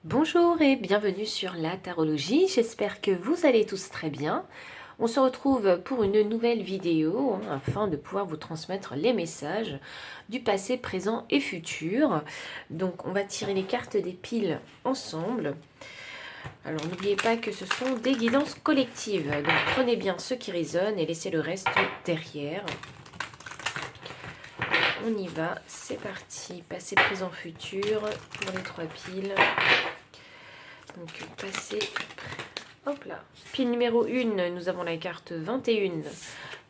Bonjour et bienvenue sur la tarologie, j'espère que vous allez tous très bien. On se retrouve pour une nouvelle vidéo afin de pouvoir vous transmettre les messages du passé, présent et futur. Donc on va tirer les cartes des piles ensemble. Alors n'oubliez pas que ce sont des guidances collectives, donc prenez bien ce qui résonne et laissez le reste derrière. On y va, c'est parti, passé, présent, futur pour les 3 piles. Donc passé, hop là. Pile numéro 1, nous avons la carte 21.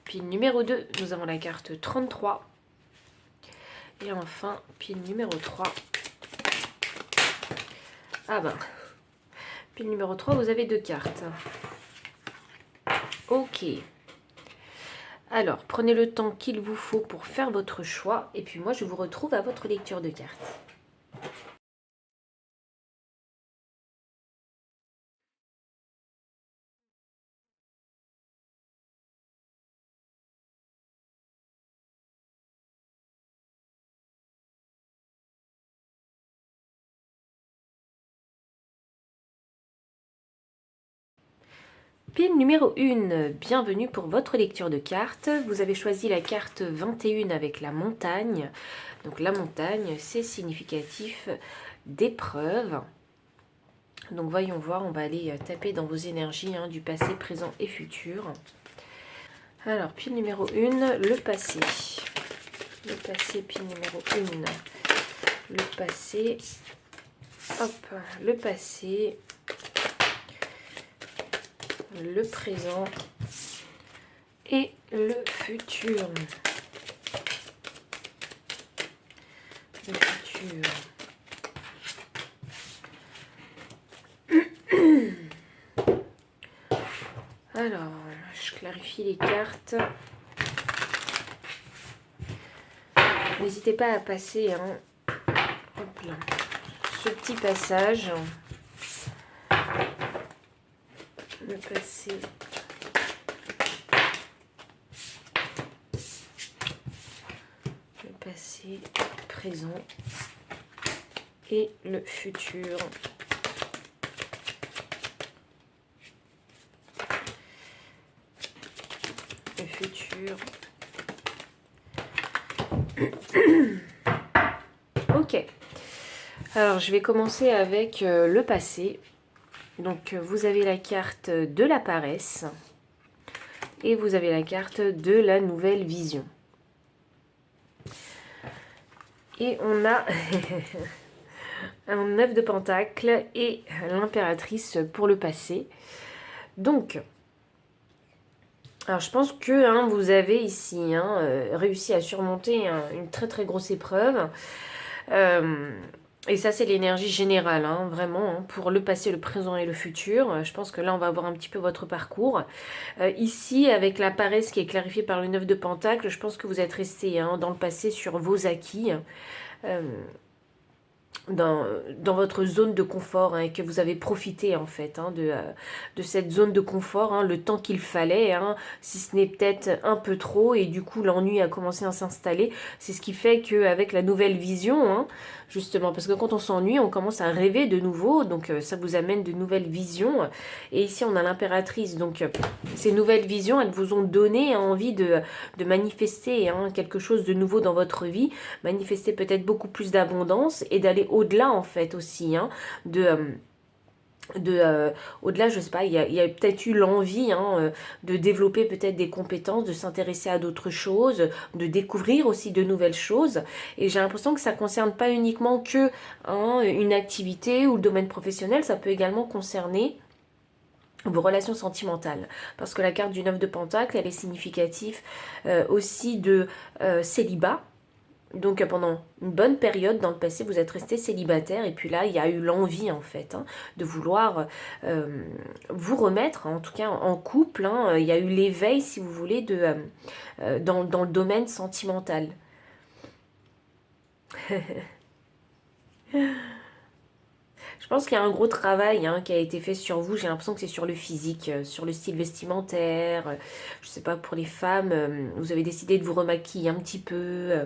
Pile numéro 2, nous avons la carte 33. Et enfin, pile numéro 3. Ah ben, pile numéro 3, vous avez 2 cartes. Ok. Alors, prenez le temps qu'il vous faut pour faire votre choix. Et puis moi, je vous retrouve à votre lecture de cartes. Pile numéro 1, bienvenue pour votre lecture de cartes. Vous avez choisi la carte 21 avec la montagne. Donc la montagne, c'est significatif d'épreuve. Donc voyons voir, on va aller taper dans vos énergies du passé, présent et futur. Alors, pile numéro 1, le passé. Le passé, pile numéro 1. Le passé. Hop, le passé. Le présent et le futur. Le futur. Alors, je clarifie les cartes. N'hésitez pas à passer hop là, ce petit passage. Le passé. Le passé, présent et le futur. Le futur. Ok. Alors, je vais commencer avec le passé. Donc, vous avez la carte de la paresse et vous avez la carte de la nouvelle vision. Et on a un 9 de pentacle et l'impératrice pour le passé. Donc, alors je pense que vous avez ici réussi à surmonter une très très grosse épreuve. Et ça, c'est l'énergie générale, vraiment, pour le passé, le présent et le futur. Je pense que là, on va voir un petit peu votre parcours. Ici, avec la paresse qui est clarifiée par le 9 de pentacle, je pense que vous êtes resté dans le passé sur vos acquis. Dans votre zone de confort et que vous avez profité en fait de cette zone de confort le temps qu'il fallait, si ce n'est peut-être un peu trop, et du coup l'ennui a commencé à s'installer. C'est ce qui fait qu'avec la nouvelle vision, justement, parce que quand on s'ennuie, on commence à rêver de nouveau, donc ça vous amène de nouvelles visions. Et ici on a l'impératrice, donc ces nouvelles visions, elles vous ont donné envie de manifester quelque chose de nouveau dans votre vie, manifester peut-être beaucoup plus d'abondance et d'aller au-delà en fait aussi, au-delà, je sais pas, il y a peut-être eu l'envie de développer peut-être des compétences, de s'intéresser à d'autres choses, de découvrir aussi de nouvelles choses. Et j'ai l'impression que ça ne concerne pas uniquement que une activité ou le domaine professionnel, ça peut également concerner vos relations sentimentales, parce que la carte du 9 de pentacle, elle est significative aussi de célibat. Donc pendant une bonne période dans le passé, vous êtes resté célibataire, et puis là, il y a eu l'envie en fait de vouloir vous remettre, en tout cas en couple. Il y a eu l'éveil, si vous voulez, dans le domaine sentimental. Je pense qu'il y a un gros travail qui a été fait sur vous. J'ai l'impression que c'est sur le physique, sur le style vestimentaire. Je sais pas, pour les femmes, vous avez décidé de vous remaquiller un petit peu.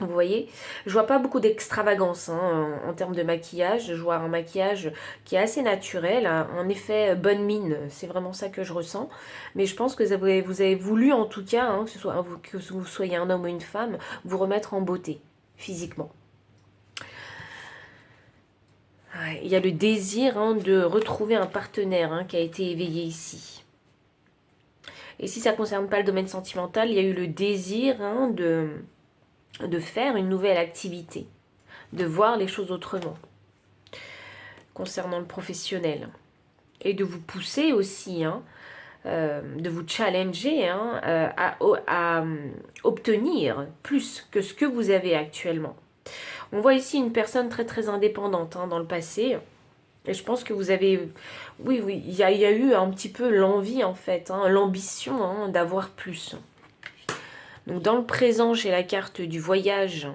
Vous voyez, je vois pas beaucoup d'extravagance en termes de maquillage. Je vois un maquillage qui est assez naturel, un effet bonne mine. C'est vraiment ça que je ressens. Mais je pense que vous avez voulu, en tout cas, que ce soit que vous soyez un homme ou une femme, vous remettre en beauté, physiquement. Ouais, il y a le désir de retrouver un partenaire qui a été éveillé ici. Et si ça ne concerne pas le domaine sentimental, il y a eu le désir de faire une nouvelle activité, de voir les choses autrement, concernant le professionnel. Et de vous pousser aussi, de vous challenger à obtenir plus que ce que vous avez actuellement. On voit ici une personne très très indépendante dans le passé. Et je pense que vous avez... Oui, il y a eu un petit peu l'envie en fait, l'ambition d'avoir plus. Donc dans le présent, j'ai la carte du voyage.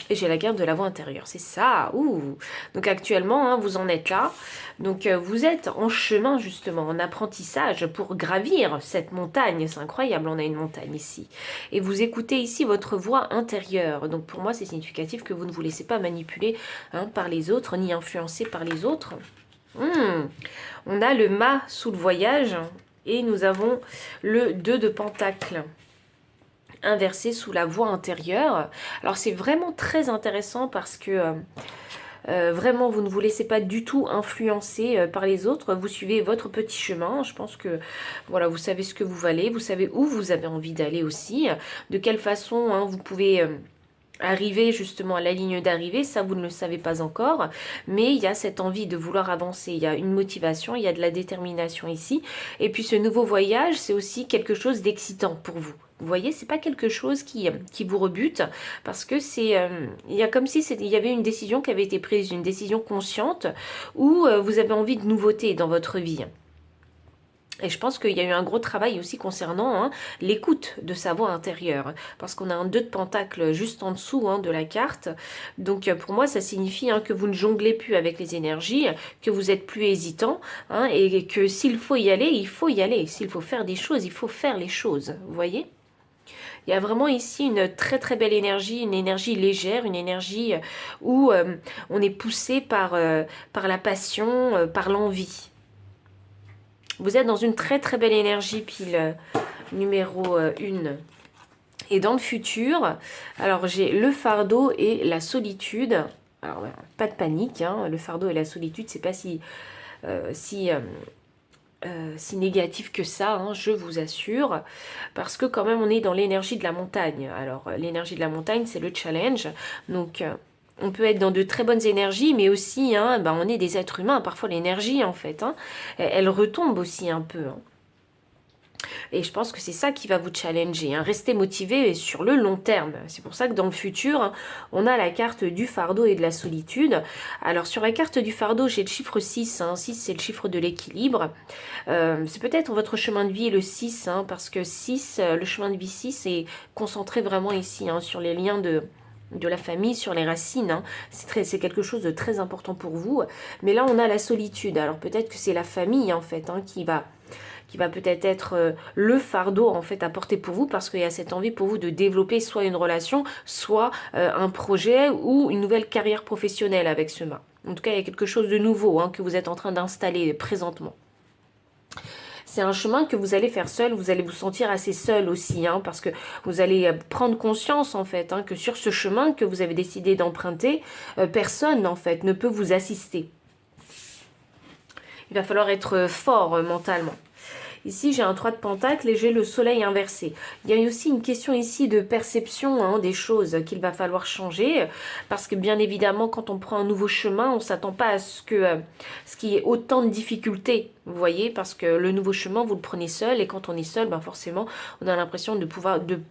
Et j'ai la carte de la voie intérieure, c'est ça. Ouh. Donc actuellement, vous en êtes là. Donc vous êtes en chemin justement, en apprentissage pour gravir cette montagne. C'est incroyable, on a une montagne ici. Et vous écoutez ici votre voix intérieure. Donc pour moi, c'est significatif que vous ne vous laissez pas manipuler par les autres, ni influencer par les autres. On a le mât sous le voyage et nous avons le 2 de Pentacle inversé sous la voie intérieure. Alors c'est vraiment très intéressant parce que vraiment vous ne vous laissez pas du tout influencer par les autres, vous suivez votre petit chemin. Je pense que voilà, vous savez ce que vous valez, vous savez où vous avez envie d'aller aussi, de quelle façon vous pouvez arriver justement à la ligne d'arrivée, ça vous ne le savez pas encore, mais il y a cette envie de vouloir avancer, il y a une motivation, il y a de la détermination ici, et puis ce nouveau voyage, c'est aussi quelque chose d'excitant pour vous. Vous voyez, c'est pas quelque chose qui vous rebute, parce que c'est, il y a comme si il y avait une décision qui avait été prise, une décision consciente, où vous avez envie de nouveautés dans votre vie. Et je pense qu'il y a eu un gros travail aussi concernant l'écoute de sa voix intérieure. Parce qu'on a un 2 de Pentacle juste en dessous de la carte. Donc pour moi, ça signifie que vous ne jonglez plus avec les énergies, que vous êtes plus hésitant. Et que s'il faut y aller, il faut y aller. S'il faut faire des choses, il faut faire les choses. Vous voyez ? Il y a vraiment ici une très très belle énergie, une énergie légère, une énergie où on est poussé par la passion, par l'envie. Vous êtes dans une très très belle énergie, pile numéro 1. Et dans le futur, alors j'ai le fardeau et la solitude. Alors pas de panique, le fardeau et la solitude, c'est pas si négatif que ça, je vous assure. Parce que quand même on est dans l'énergie de la montagne. Alors l'énergie de la montagne, c'est le challenge. Donc... on peut être dans de très bonnes énergies, mais aussi, on est des êtres humains. Parfois, l'énergie, en fait, elle retombe aussi un peu. Et je pense que c'est ça qui va vous challenger. Restez motivé sur le long terme. C'est pour ça que dans le futur, on a la carte du fardeau et de la solitude. Alors, sur la carte du fardeau, j'ai le chiffre 6. 6, c'est le chiffre de l'équilibre. C'est peut-être votre chemin de vie, le 6, parce que 6, le chemin de vie 6 est concentré vraiment ici, sur les liens de la famille, sur les racines. C'est quelque chose de très important pour vous. Mais là, on a la solitude. Alors peut-être que c'est la famille, en fait, qui va peut-être être le fardeau, en fait, à porter pour vous, parce qu'il y a cette envie pour vous de développer soit une relation, soit un projet ou une nouvelle carrière professionnelle avec ce mât. En tout cas, il y a quelque chose de nouveau que vous êtes en train d'installer présentement. C'est un chemin que vous allez faire seul, vous allez vous sentir assez seul aussi, parce que vous allez prendre conscience en fait que sur ce chemin que vous avez décidé d'emprunter, personne en fait ne peut vous assister. Il va falloir être fort mentalement. Ici, j'ai un 3 de Pentacle et j'ai le soleil inversé. Il y a aussi une question ici de perception des choses qu'il va falloir changer. Parce que bien évidemment, quand on prend un nouveau chemin, on ne s'attend pas à ce qu'il y ait autant de difficultés. Vous voyez, parce que le nouveau chemin, vous le prenez seul. Et quand on est seul, forcément, on a l'impression de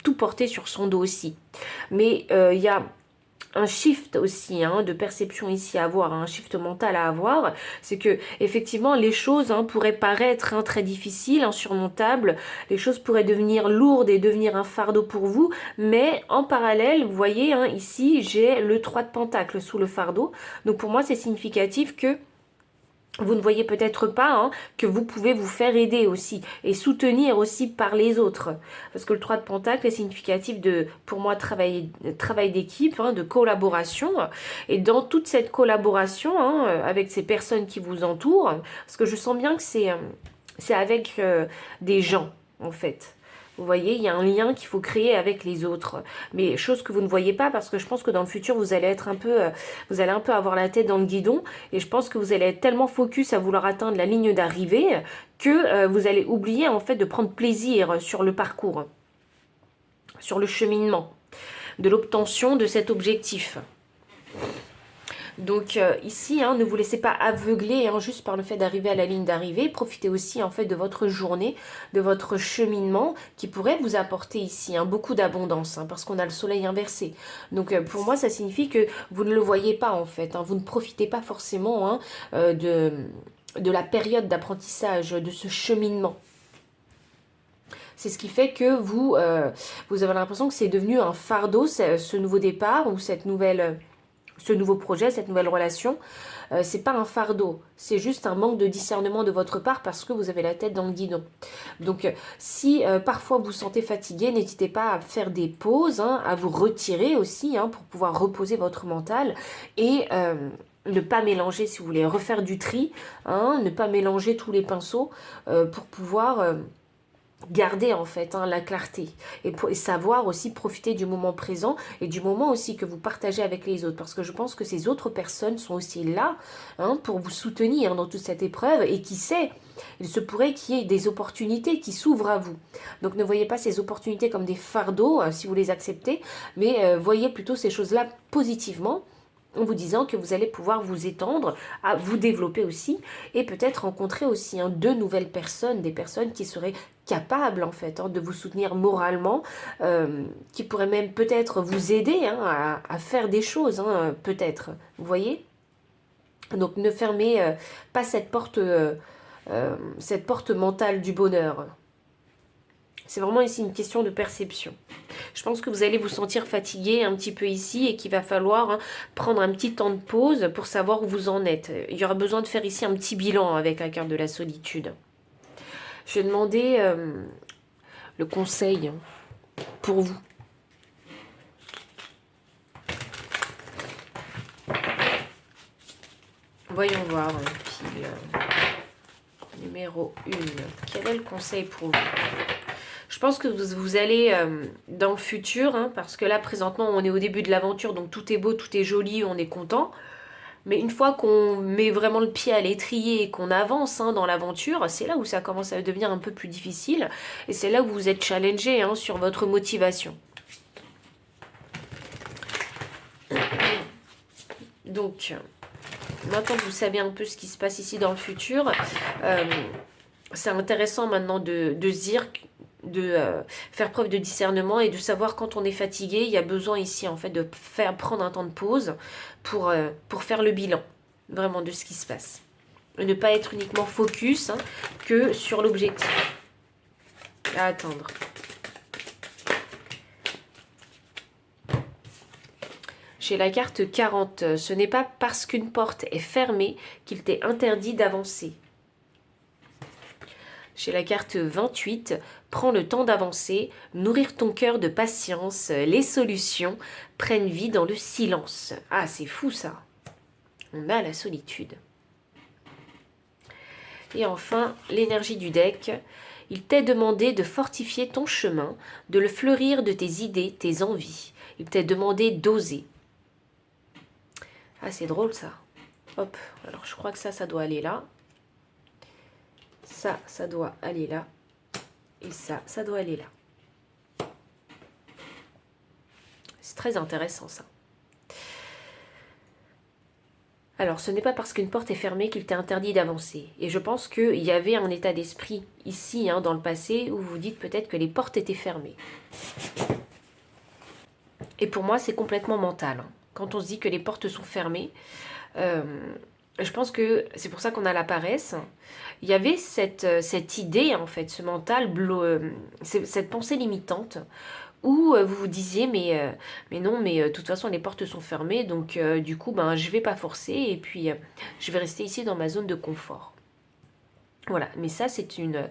tout porter sur son dos aussi. Mais il y a un shift aussi de perception ici à avoir, un shift mental à avoir, c'est que effectivement les choses pourraient paraître très difficiles, insurmontables, les choses pourraient devenir lourdes et devenir un fardeau pour vous, mais en parallèle, vous voyez, ici j'ai le 3 de Pentacle sous le fardeau, donc pour moi c'est significatif que Vous ne voyez peut-être pas hein, que vous pouvez vous faire aider aussi et soutenir aussi par les autres. Parce que le 3 de Pentacle est significatif de, pour moi, travail d'équipe, hein, de collaboration. Et dans toute cette collaboration hein, avec ces personnes qui vous entourent, parce que je sens bien que c'est avec des gens, en fait. Vous voyez, il y a un lien qu'il faut créer avec les autres. Mais chose que vous ne voyez pas parce que je pense que dans le futur, vous allez être un peu, vous allez un peu avoir la tête dans le guidon. Et je pense que vous allez être tellement focus à vouloir atteindre la ligne d'arrivée que vous allez oublier en fait de prendre plaisir sur le parcours, sur le cheminement, de l'obtention de cet objectif. Donc ici, hein, ne vous laissez pas aveugler hein, juste par le fait d'arriver à la ligne d'arrivée. Profitez aussi en fait de votre journée, de votre cheminement qui pourrait vous apporter ici hein, beaucoup d'abondance hein, parce qu'on a le soleil inversé. Donc pour moi, ça signifie que vous ne le voyez pas en fait. Hein, vous ne profitez pas forcément hein, de la période d'apprentissage, de ce cheminement. C'est ce qui fait que vous avez l'impression que c'est devenu un fardeau, ce nouveau départ ou ce nouveau projet, cette nouvelle relation, c'est pas un fardeau, c'est juste un manque de discernement de votre part parce que vous avez la tête dans le guidon. Donc si parfois vous vous sentez fatigué, n'hésitez pas à faire des pauses, hein, à vous retirer aussi hein, pour pouvoir reposer votre mental et ne pas mélanger, si vous voulez, refaire du tri, hein, ne pas mélanger tous les pinceaux pour pouvoir garder en fait hein, la clarté et savoir aussi profiter du moment présent et du moment aussi que vous partagez avec les autres parce que je pense que ces autres personnes sont aussi là hein, pour vous soutenir dans toute cette épreuve et qui sait, il se pourrait qu'il y ait des opportunités qui s'ouvrent à vous. Donc ne voyez pas ces opportunités comme des fardeaux si vous les acceptez, mais voyez plutôt ces choses-là positivement en vous disant que vous allez pouvoir vous étendre, à vous développer aussi, et peut-être rencontrer aussi hein, de nouvelles personnes, des personnes qui seraient capables en fait hein, de vous soutenir moralement, qui pourraient même peut-être vous aider hein, à faire des choses, hein, peut-être, vous voyez. Donc ne fermez pas cette porte mentale du bonheur. C'est vraiment ici une question de perception. Je pense que vous allez vous sentir fatigué un petit peu ici et qu'il va falloir hein, prendre un petit temps de pause pour savoir où vous en êtes. Il y aura besoin de faire ici un petit bilan avec la carte de la solitude. Je vais demander le conseil pour vous. Voyons voir, pile numéro 1. Quel est le conseil pour vous ? Je pense que vous allez dans le futur, hein, parce que là, présentement, on est au début de l'aventure, donc tout est beau, tout est joli, on est content. Mais une fois qu'on met vraiment le pied à l'étrier et qu'on avance hein, dans l'aventure, c'est là où ça commence à devenir un peu plus difficile. Et c'est là où vous êtes challengé hein, sur votre motivation. Donc, maintenant que vous savez un peu ce qui se passe ici dans le futur, c'est intéressant maintenant de se dire de faire preuve de discernement et de savoir quand on est fatigué, il y a besoin ici en fait de prendre un temps de pause pour faire le bilan vraiment de ce qui se passe. Et ne pas être uniquement focus hein, que sur l'objectif. À attendre. Chez la carte 40, ce n'est pas parce qu'une porte est fermée qu'il t'est interdit d'avancer. Chez la carte 28, prends le temps d'avancer, nourrir ton cœur de patience, les solutions prennent vie dans le silence. Ah, c'est fou ça. On a la solitude. Et enfin, l'énergie du deck. Il t'est demandé de fortifier ton chemin, de le fleurir de tes idées, tes envies. Il t'est demandé d'oser. Ah, c'est drôle ça. Hop, alors je crois que ça doit aller là. Ça doit aller là. Et ça doit aller là. C'est très intéressant ça. Alors, ce n'est pas parce qu'une porte est fermée qu'il t'est interdit d'avancer. Et je pense qu'il y avait un état d'esprit ici, hein, dans le passé, où vous dites peut-être que les portes étaient fermées. Et pour moi, c'est complètement mental. Hein. Quand on se dit que les portes sont fermées, je pense que c'est pour ça qu'on a la paresse. Il y avait cette idée, en fait, ce mental, cette pensée limitante, Ou vous vous disiez, mais non, mais de toute façon, les portes sont fermées, donc du coup, ben, je vais pas forcer, et puis je vais rester ici dans ma zone de confort. Voilà, mais ça, c'est une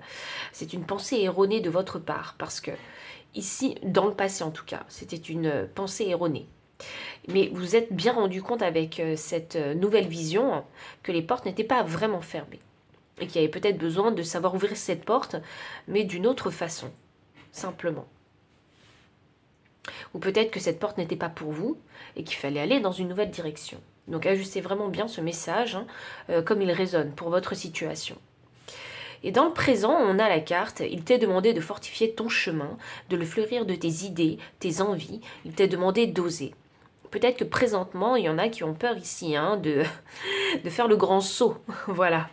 pensée erronée de votre part, parce que ici, dans le passé en tout cas, c'était une pensée erronée. Mais vous êtes bien rendu compte avec cette nouvelle vision que les portes n'étaient pas vraiment fermées. Et qu'il y avait peut-être besoin de savoir ouvrir cette porte, mais d'une autre façon, simplement. Ou peut-être que cette porte n'était pas pour vous, et qu'il fallait aller dans une nouvelle direction. Donc ajustez vraiment bien ce message, comme il résonne pour votre situation. Et dans le présent, on a la carte, il t'est demandé de fortifier ton chemin, de le fleurir de tes idées, tes envies, il t'est demandé d'oser. Peut-être que présentement, il y en a qui ont peur ici de faire le grand saut, voilà,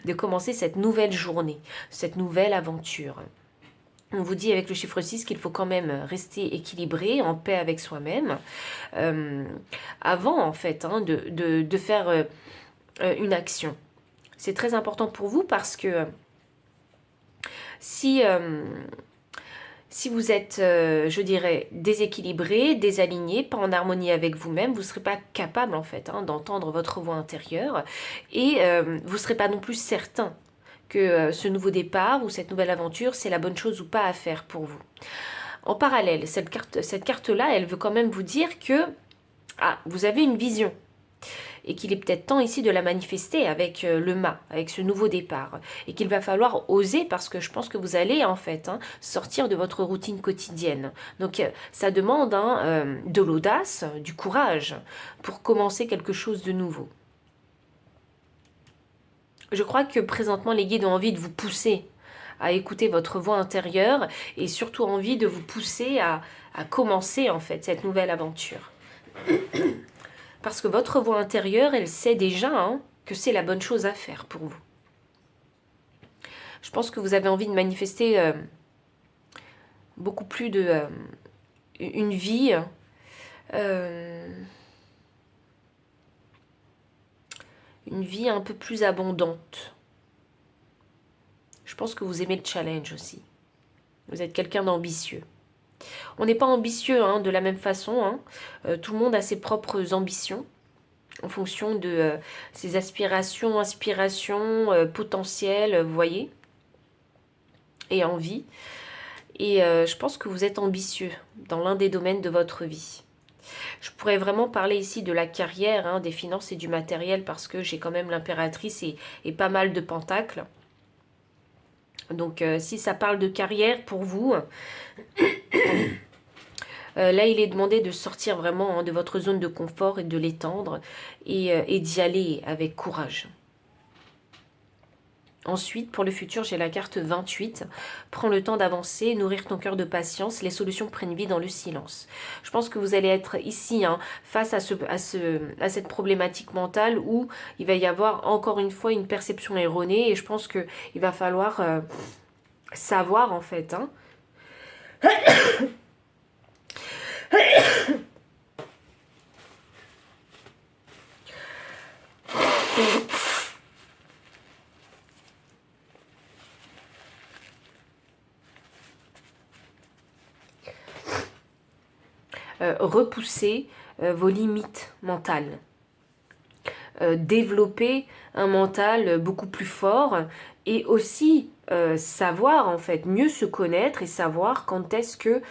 de commencer cette nouvelle journée, cette nouvelle aventure. On vous dit avec le chiffre 6 qu'il faut quand même rester équilibré, en paix avec soi-même, avant en fait de faire une action. C'est très important pour vous parce que si vous êtes, je dirais, déséquilibré, désaligné, pas en harmonie avec vous-même, vous ne serez pas capable en fait d'entendre votre voix intérieure et vous ne serez pas non plus certain que ce nouveau départ ou cette nouvelle aventure, c'est la bonne chose ou pas à faire pour vous. En parallèle, cette carte-là, elle veut quand même vous dire que vous avez une vision et qu'il est peut-être temps ici de la manifester avec le mât, avec ce nouveau départ, et qu'il va falloir oser parce que je pense que vous allez en fait sortir de votre routine quotidienne. Donc ça demande de l'audace, du courage pour commencer quelque chose de nouveau. Je crois que présentement les guides ont envie de vous pousser à écouter votre voix intérieure et surtout envie de vous pousser à commencer en fait cette nouvelle aventure. Parce que votre voix intérieure, elle sait déjà que c'est la bonne chose à faire pour vous. Je pense que vous avez envie de manifester beaucoup plus de une vie un peu plus abondante. Je pense que vous aimez le challenge aussi. Vous êtes quelqu'un d'ambitieux. On n'est pas ambitieux de la même façon. Tout le monde a ses propres ambitions en fonction de ses aspirations, inspirations, potentiels, vous voyez, et envie. Et je pense que vous êtes ambitieux dans l'un des domaines de votre vie. Je pourrais vraiment parler ici de la carrière, des finances et du matériel parce que j'ai quand même l'impératrice et pas mal de pentacles. Donc si ça parle de carrière pour vous, là il est demandé de sortir vraiment de votre zone de confort et de l'étendre et d'y aller avec courage. Ensuite, pour le futur, j'ai la carte 28. Prends le temps d'avancer, nourrir ton cœur de patience. Les solutions prennent vie dans le silence. Je pense que vous allez être ici face à cette problématique mentale où il va y avoir encore une fois une perception erronée. Et je pense qu'il va falloir savoir en fait. Repousser vos limites mentales. Développer un mental beaucoup plus fort et aussi savoir en fait mieux se connaître et savoir quand est-ce que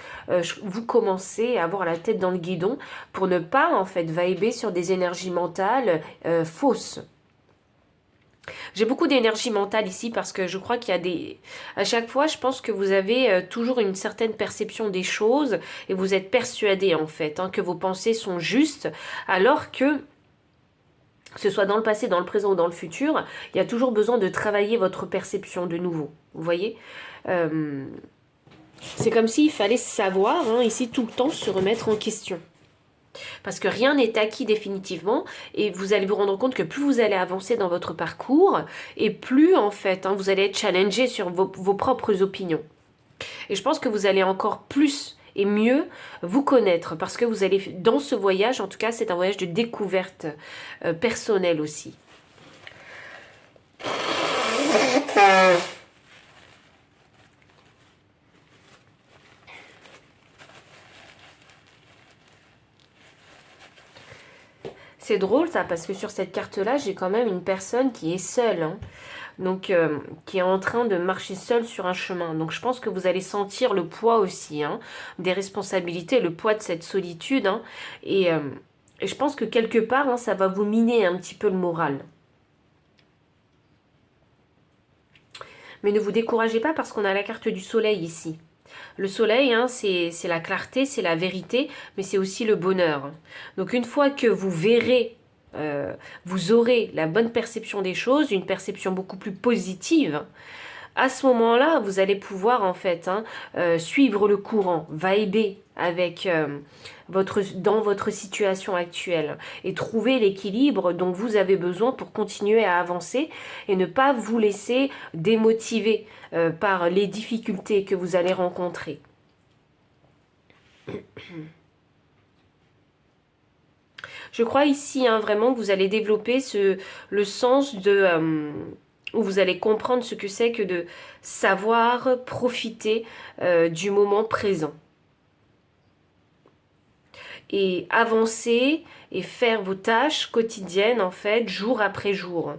vous commencez à avoir la tête dans le guidon pour ne pas en fait vibrer sur des énergies mentales fausses. J'ai beaucoup d'énergie mentale ici parce que je crois qu'il y a des... À chaque fois, je pense que vous avez toujours une certaine perception des choses et vous êtes persuadé en fait que vos pensées sont justes alors que ce soit dans le passé, dans le présent ou dans le futur, il y a toujours besoin de travailler votre perception de nouveau. Vous voyez c'est comme s'il fallait savoir, ici, tout le temps, se remettre en question. Parce que rien n'est acquis définitivement et vous allez vous rendre compte que plus vous allez avancer dans votre parcours et plus, en fait, vous allez être challengé sur vos propres opinions. Et je pense que vous allez encore plus et mieux vous connaître parce que vous allez, dans ce voyage, en tout cas, c'est un voyage de découverte personnelle aussi. C'est drôle ça, parce que sur cette carte-là, j'ai quand même une personne qui est seule, hein. Donc, qui est en train de marcher seule sur un chemin. Donc, je pense que vous allez sentir le poids aussi, hein, des responsabilités, le poids de cette solitude, hein. Et je pense que quelque part, hein, ça va vous miner un petit peu le moral. Mais ne vous découragez pas parce qu'on a la carte du soleil ici. Le soleil, hein, c'est la clarté, c'est la vérité, mais c'est aussi le bonheur. Donc une fois que vous verrez, vous aurez la bonne perception des choses, une perception beaucoup plus positive, à ce moment-là, vous allez pouvoir en fait, hein, suivre le courant, vibrer avec dans votre situation actuelle et trouver l'équilibre dont vous avez besoin pour continuer à avancer et ne pas vous laisser démotiver par les difficultés que vous allez rencontrer. Je crois ici, hein, vraiment que vous allez développer le sens de... où vous allez comprendre ce que c'est que de savoir profiter du moment présent. Et avancer et faire vos tâches quotidiennes, en fait, jour après jour,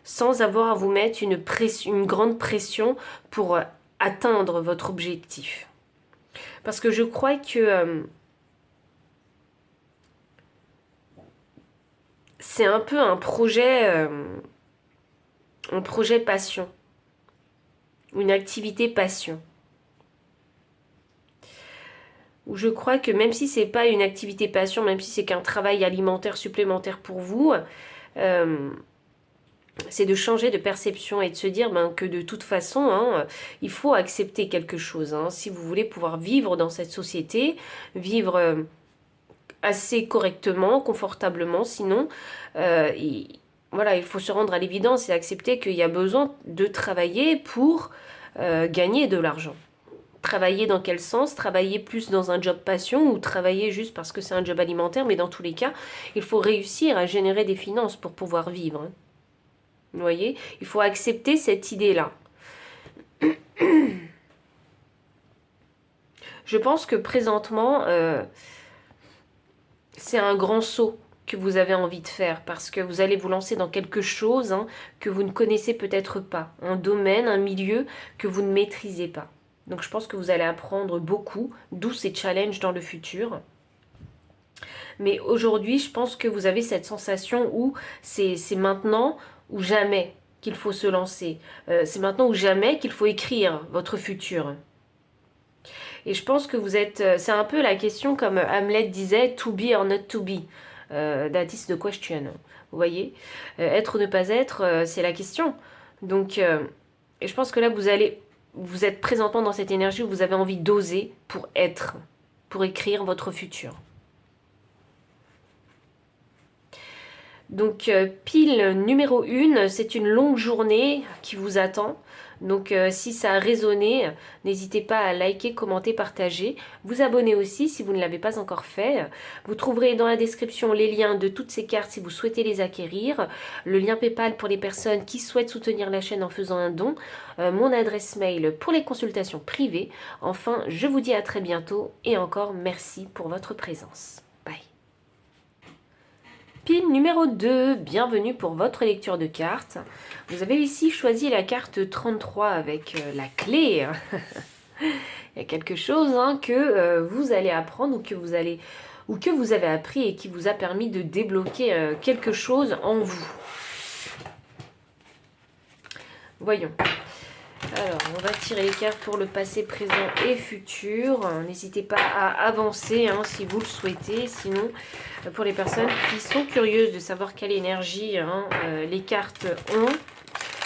sans avoir à vous mettre une grande pression pour atteindre votre objectif. Parce que je crois que c'est un peu un projet passion, une activité passion. Où je crois que même si c'est pas une activité passion, même si c'est qu'un travail alimentaire supplémentaire pour vous, c'est de changer de perception et de se dire que de toute façon, hein, il faut accepter quelque chose. Hein, si vous voulez pouvoir vivre dans cette société, vivre assez correctement, confortablement, sinon, voilà, il faut se rendre à l'évidence et accepter qu'il y a besoin de travailler pour gagner de l'argent. Travailler dans quel sens? Travailler plus dans un job passion ou travailler juste parce que c'est un job alimentaire, mais dans tous les cas, il faut réussir à générer des finances pour pouvoir vivre. Hein. Vous voyez? Il faut accepter cette idée-là. Je pense que présentement, c'est un grand saut que vous avez envie de faire parce que vous allez vous lancer dans quelque chose, hein, que vous ne connaissez peut-être pas. Un domaine, un milieu que vous ne maîtrisez pas. Donc je pense que vous allez apprendre beaucoup, d'où ces challenges dans le futur. Mais aujourd'hui, je pense que vous avez cette sensation où c'est maintenant ou jamais qu'il faut se lancer. C'est maintenant ou jamais qu'il faut écrire votre futur. Et je pense que vous êtes... c'est un peu la question comme Hamlet disait, to be or not to be. That is the question. Vous voyez, être ou ne pas être, c'est la question. Donc, et je pense que là, vous êtes présentement dans cette énergie où vous avez envie d'oser pour être, pour écrire votre futur. Donc, pile numéro 1, c'est une longue journée qui vous attend. Donc, si ça a résonné, n'hésitez pas à liker, commenter, partager. Vous abonner aussi si vous ne l'avez pas encore fait. Vous trouverez dans la description les liens de toutes ces cartes si vous souhaitez les acquérir. Le lien PayPal pour les personnes qui souhaitent soutenir la chaîne en faisant un don. Mon adresse mail pour les consultations privées. Enfin, je vous dis à très bientôt et encore merci pour votre présence. Bye. Pile numéro 2, bienvenue pour votre lecture de cartes. Vous avez ici choisi la carte 33 avec la clé. Il y a quelque chose, hein, que vous allez apprendre ou que vous avez appris et qui vous a permis de débloquer quelque chose en vous. Voyons. Alors, on va tirer les cartes pour le passé, présent et futur. N'hésitez pas à avancer, hein, si vous le souhaitez. Sinon, pour les personnes qui sont curieuses de savoir quelle énergie, hein, les cartes ont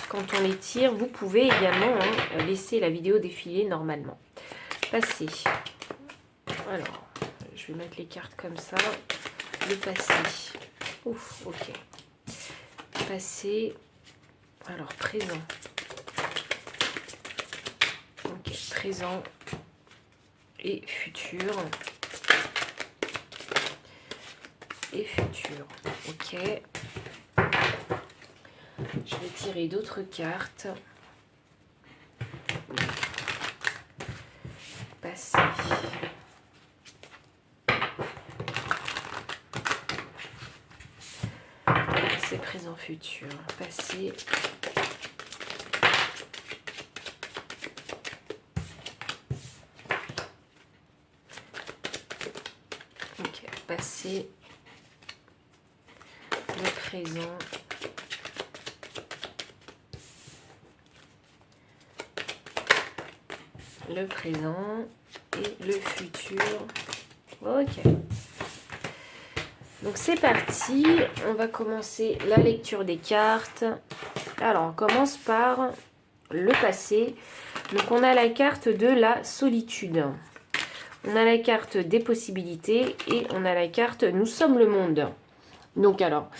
quand on les tire, vous pouvez également, hein, laisser la vidéo défiler normalement. Passé. Alors, je vais mettre les cartes comme ça. Le passé. Ouf, ok. Passé. Alors, présent. Ok, présent et futur. Et futur. Ok. Je vais tirer d'autres cartes. Passé. Passé, présent, futur. Passé. Ok, passé. Le présent. Le présent et le futur. Ok. Donc c'est parti, on va commencer la lecture des cartes. Alors on commence par le passé. Donc on a la carte de la solitude. On a la carte des possibilités et on a la carte nous sommes le monde. Donc alors,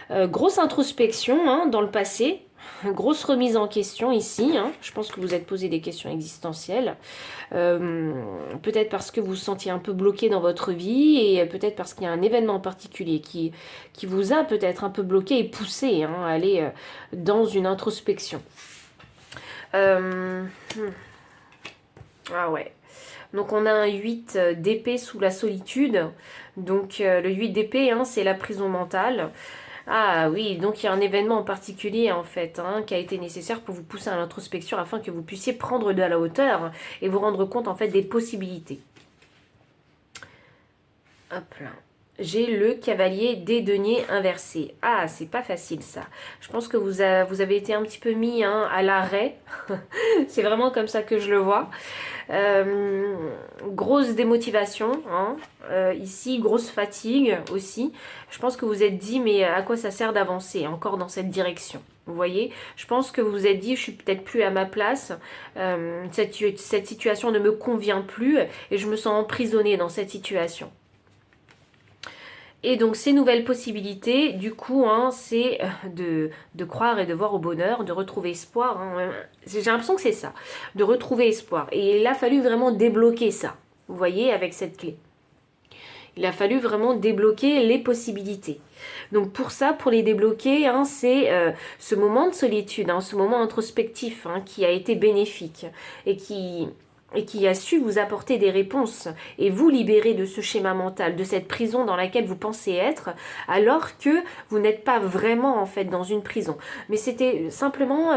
grosse introspection hein, dans le passé. Grosse remise en question ici. Hein. Je pense que vous êtes posé des questions existentielles. Peut-être parce que vous vous sentiez un peu bloqué dans votre vie et peut-être parce qu'il y a un événement particulier qui vous a peut-être un peu bloqué et poussé hein, à aller dans une introspection. Ah ouais. Donc on a un 8 d'épée sous la solitude. Donc le 8 d'épée, hein, c'est la prison mentale. Ah oui, donc il y a un événement en particulier en fait hein, qui a été nécessaire pour vous pousser à l'introspection afin que vous puissiez prendre de la hauteur et vous rendre compte en fait des possibilités. Hop là. J'ai le cavalier des deniers inversé. Ah, c'est pas facile ça. Je pense que vous avez été un petit peu mis hein, à l'arrêt. C'est vraiment comme ça que je le vois. Grosse démotivation. Hein. Ici, grosse fatigue aussi. Je pense que vous vous êtes dit, mais à quoi ça sert d'avancer encore dans cette direction ? Vous voyez, je pense que vous vous êtes dit, je suis peut-être plus à ma place, cette situation ne me convient plus et je me sens emprisonnée dans cette situation. Et donc ces nouvelles possibilités, du coup, hein, c'est de croire et de voir au bonheur, de retrouver espoir. Hein. J'ai l'impression que c'est ça, de retrouver espoir. Et il a fallu vraiment débloquer ça, vous voyez, avec cette clé. Il a fallu vraiment débloquer les possibilités. Donc pour ça, pour les débloquer, hein, c'est ce moment de solitude, hein, ce moment introspectif hein, qui a été bénéfique et qui a su vous apporter des réponses et vous libérer de ce schéma mental, de cette prison dans laquelle vous pensez être, alors que vous n'êtes pas vraiment en fait dans une prison. Mais c'était simplement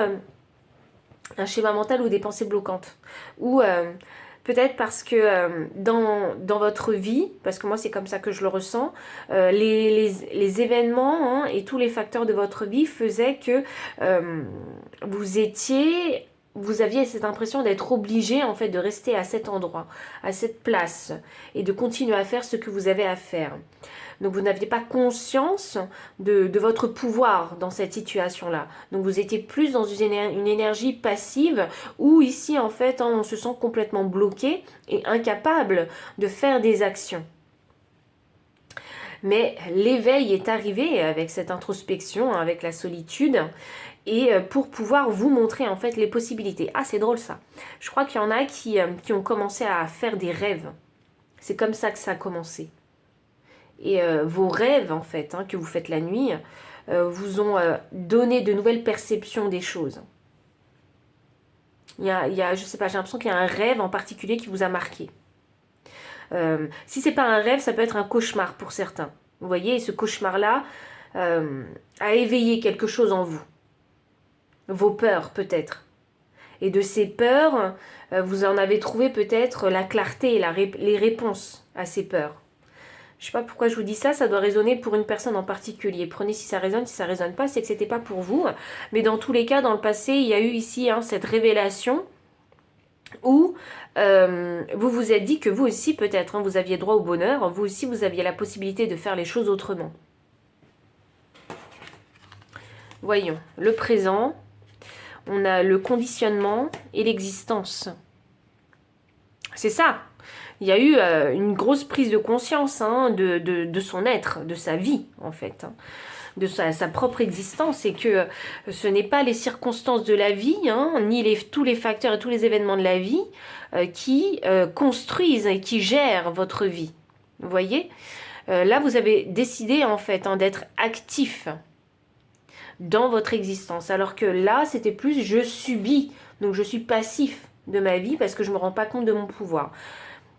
un schéma mental ou des pensées bloquantes. Ou peut-être parce que dans votre vie, parce que moi c'est comme ça que je le ressens, les événements hein, et tous les facteurs de votre vie faisaient que vous aviez cette impression d'être obligé en fait de rester à cet endroit, à cette place et de continuer à faire ce que vous avez à faire. Donc vous n'aviez pas conscience de votre pouvoir dans cette situation-là. Donc vous étiez plus dans une énergie passive où ici en fait on se sent complètement bloqué et incapable de faire des actions. Mais l'éveil est arrivé avec cette introspection, avec la solitude, et pour pouvoir vous montrer en fait les possibilités. Ah, c'est drôle ça. Je crois qu'il y en a qui ont commencé à faire des rêves. C'est comme ça que ça a commencé. Et vos rêves en fait, hein, que vous faites la nuit, vous ont donné de nouvelles perceptions des choses. Je sais pas, j'ai l'impression qu'il y a un rêve en particulier qui vous a marqué. Si c'est pas un rêve, ça peut être un cauchemar pour certains. Vous voyez, ce cauchemar-là a éveillé quelque chose en vous. Vos peurs, peut-être. Et de ces peurs, vous en avez trouvé peut-être la clarté et les réponses à ces peurs. Je ne sais pas pourquoi je vous dis ça, ça doit résonner pour une personne en particulier. Prenez si ça résonne pas, c'est que ce n'était pas pour vous. Mais dans tous les cas, dans le passé, il y a eu ici hein, cette révélation où vous vous êtes dit que vous aussi peut-être, hein, vous aviez droit au bonheur, vous aussi vous aviez la possibilité de faire les choses autrement. Voyons, le présent, on a le conditionnement et l'existence. C'est ça. Il y a eu une grosse prise de conscience hein, de son être, de sa vie en fait, hein, de sa propre existence, et que ce n'est pas les circonstances de la vie, hein, ni tous les facteurs et tous les événements de la vie qui construisent et qui gèrent votre vie. Vous voyez, là vous avez décidé en fait hein, d'être actif dans votre existence, alors que là c'était plus je subis, donc je suis passif de ma vie parce que je ne me rends pas compte de mon pouvoir.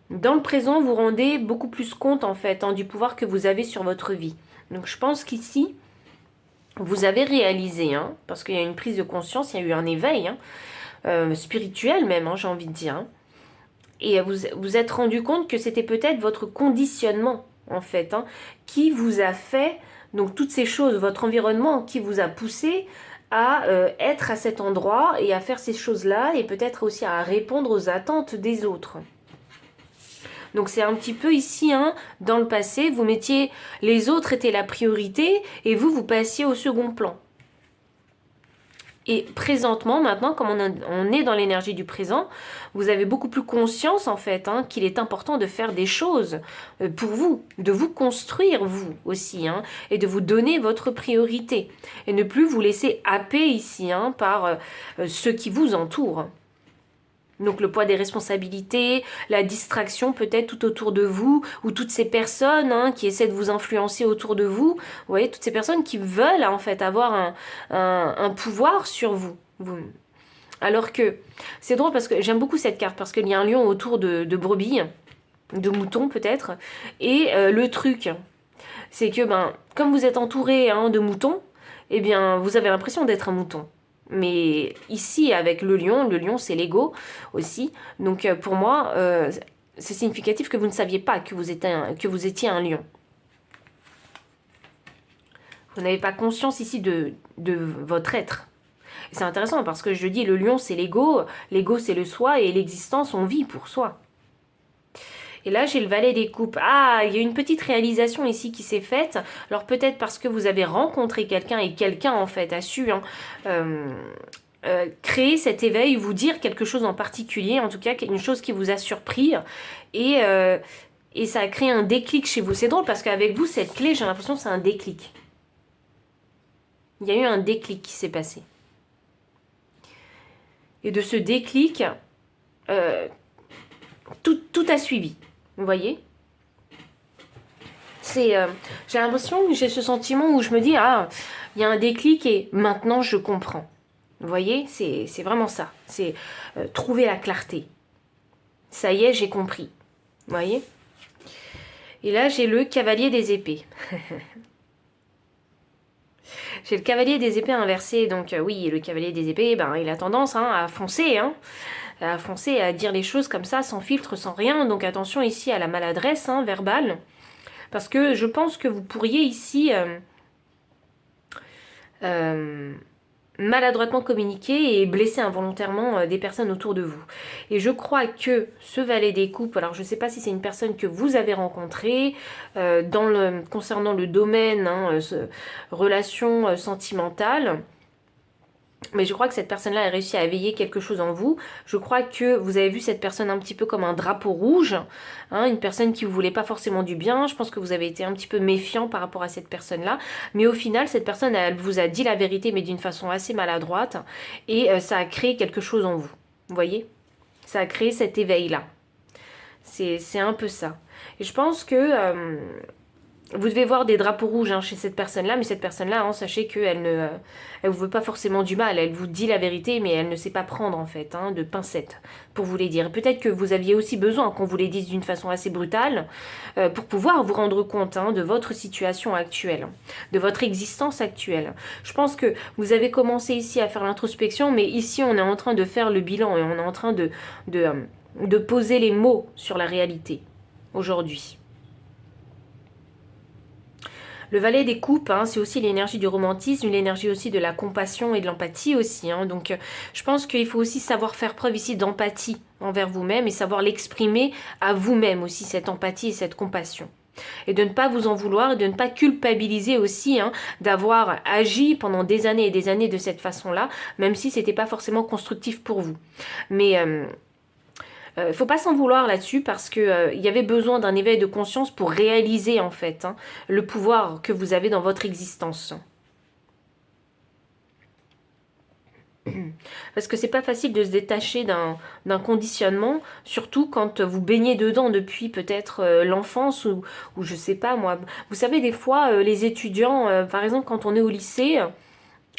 Dans le présent, vous rendez beaucoup plus compte en fait hein, du pouvoir que vous avez sur votre vie. Donc je pense qu'ici, vous avez réalisé, hein, parce qu'il y a une prise de conscience, il y a eu un éveil, hein, spirituel même, hein, j'ai envie de dire. Hein. Et vous vous êtes rendu compte que c'était peut-être votre conditionnement, en fait, hein, qui vous a fait, donc toutes ces choses, votre environnement qui vous a poussé à être à cet endroit et à faire ces choses-là, et peut-être aussi à répondre aux attentes des autres. Donc c'est un petit peu ici, hein, dans le passé, vous mettiez, les autres étaient la priorité, et vous, vous passiez au second plan. Et présentement, maintenant, comme on est dans l'énergie du présent, vous avez beaucoup plus conscience, en fait, hein, qu'il est important de faire des choses pour vous, de vous construire, vous aussi, hein, et de vous donner votre priorité. Et ne plus vous laisser happer ici, hein, par ceux qui vous entourent. Donc le poids des responsabilités, la distraction peut-être tout autour de vous, ou toutes ces personnes, hein, qui essaient de vous influencer autour de vous. Vous voyez, toutes ces personnes qui veulent en fait avoir un pouvoir sur vous. Alors que, c'est drôle parce que j'aime beaucoup cette carte, parce qu'il y a un lion autour de brebis, de moutons peut-être, et le truc, c'est que comme vous êtes entouré, hein, de moutons, eh bien vous avez l'impression d'être un mouton. Mais ici, avec le lion c'est l'ego aussi. Donc pour moi, c'est significatif que vous ne saviez pas que vous étiez un lion. Vous n'avez pas conscience ici de votre être. Et c'est intéressant parce que je dis, le lion c'est l'ego c'est le soi, et l'existence, on vit pour soi. Et là, j'ai le valet des coupes. Ah, il y a une petite réalisation ici qui s'est faite. Alors peut-être parce que vous avez rencontré quelqu'un, et quelqu'un en fait a su créer cet éveil, vous dire quelque chose en particulier, en tout cas une chose qui vous a surpris. Et ça a créé un déclic chez vous. C'est drôle parce qu'avec vous, cette clé, j'ai l'impression que c'est un déclic. Il y a eu un déclic qui s'est passé. Et de ce déclic, tout a suivi. Vous voyez, j'ai l'impression que j'ai ce sentiment où je me dis, ah, il y a un déclic et maintenant je comprends. Vous voyez, c'est vraiment ça. C'est trouver la clarté. Ça y est, j'ai compris. Vous voyez. Et là, j'ai le cavalier des épées. J'ai le cavalier des épées inversé. Donc oui, le cavalier des épées, il a tendance, hein, à foncer, hein. À foncer, à dire les choses comme ça, sans filtre, sans rien. Donc attention ici à la maladresse, hein, verbale. Parce que je pense que vous pourriez ici maladroitement communiquer et blesser involontairement des personnes autour de vous. Et je crois que ce valet des coupes, alors je ne sais pas si c'est une personne que vous avez rencontrée, concernant le domaine, hein, relation sentimentale, mais je crois que cette personne-là a réussi à éveiller quelque chose en vous. Je crois que vous avez vu cette personne un petit peu comme un drapeau rouge, hein, une personne qui ne vous voulait pas forcément du bien. Je pense que vous avez été un petit peu méfiant par rapport à cette personne-là. Mais au final, cette personne, elle vous a dit la vérité, mais d'une façon assez maladroite. Et ça a créé quelque chose en vous. Vous voyez? Ça a créé cet éveil-là. C'est un peu ça. Et je pense que... vous devez voir des drapeaux rouges, hein, chez cette personne-là, mais cette personne-là, hein, sachez qu'elle elle vous veut pas forcément du mal, elle vous dit la vérité, mais elle ne sait pas prendre, en fait, hein, de pincettes, pour vous les dire. Peut-être que vous aviez aussi besoin qu'on vous les dise d'une façon assez brutale, pour pouvoir vous rendre compte, hein, de votre situation actuelle, de votre existence actuelle. Je pense que vous avez commencé ici à faire l'introspection, mais ici, on est en train de faire le bilan, et on est en train de poser les mots sur la réalité, aujourd'hui. Le valet des coupes, hein, c'est aussi l'énergie du romantisme, l'énergie aussi de la compassion et de l'empathie aussi. Hein. Donc je pense qu'il faut aussi savoir faire preuve ici d'empathie envers vous-même et savoir l'exprimer à vous-même aussi, cette empathie et cette compassion. Et de ne pas vous en vouloir et de ne pas culpabiliser aussi, hein, d'avoir agi pendant des années et des années de cette façon-là, même si c'était pas forcément constructif pour vous. Mais... faut pas s'en vouloir là-dessus parce que il y avait besoin d'un éveil de conscience pour réaliser en fait, hein, le pouvoir que vous avez dans votre existence. Parce que c'est pas facile de se détacher d'un conditionnement, surtout quand vous baignez dedans depuis peut-être l'enfance ou je sais pas moi. Vous savez, des fois, les étudiants, par exemple quand on est au lycée,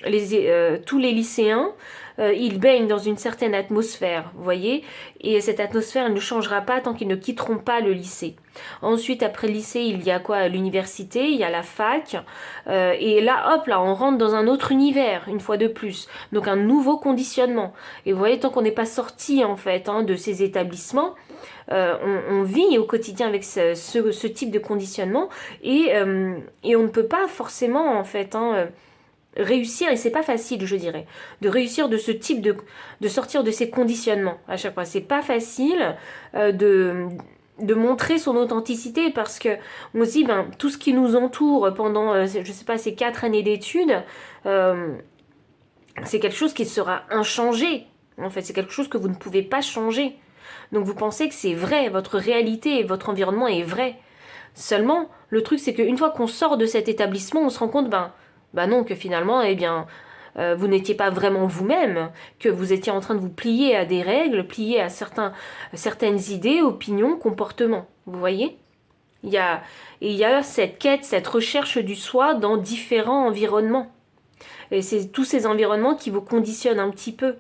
tous les lycéens, ils baignent dans une certaine atmosphère, vous voyez, et cette atmosphère, elle ne changera pas tant qu'ils ne quitteront pas le lycée. Ensuite, après le lycée, il y a quoi? L'université, il y a la fac, et là, hop, là, on rentre dans un autre univers, une fois de plus, donc un nouveau conditionnement. Et vous voyez, tant qu'on n'est pas sorti, en fait, hein, de ces établissements, on vit au quotidien avec ce type de conditionnement, et on ne peut pas forcément, en fait, hein, réussir, et c'est pas facile, je dirais, de réussir de ce type de sortir de ces conditionnements à chaque fois. C'est pas facile de montrer son authenticité, parce que on se dit, ben, tout ce qui nous entoure pendant, je sais pas, ces 4 années d'études, c'est quelque chose qui sera inchangé. En fait, c'est quelque chose que vous ne pouvez pas changer. Donc vous pensez que c'est vrai, votre réalité, votre environnement est vrai. Seulement, le truc, c'est qu'une fois qu'on sort de cet établissement, on se rend compte, ben non, que finalement, eh bien, vous n'étiez pas vraiment vous-même, que vous étiez en train de vous plier à des règles, plier à certaines idées, opinions, comportements. Vous voyez? Il y a cette quête, cette recherche du soi dans différents environnements. Et c'est tous ces environnements qui vous conditionnent un petit peu.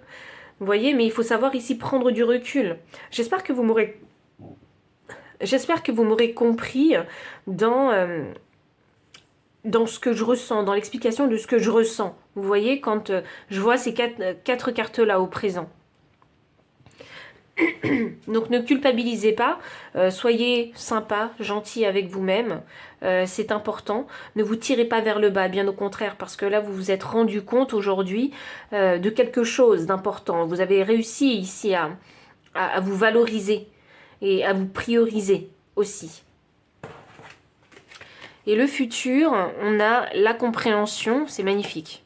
Vous voyez, mais il faut savoir ici prendre du recul. J'espère que vous m'aurez compris dans, dans ce que je ressens, dans l'explication de ce que je ressens. Vous voyez, quand je vois ces quatre cartes-là au présent. Donc ne culpabilisez pas, soyez sympa, gentil avec vous-même, c'est important. Ne vous tirez pas vers le bas, bien au contraire, parce que là vous vous êtes rendu compte aujourd'hui de quelque chose d'important. Vous avez réussi ici à vous valoriser et à vous prioriser aussi. Et le futur, on a la compréhension, c'est magnifique.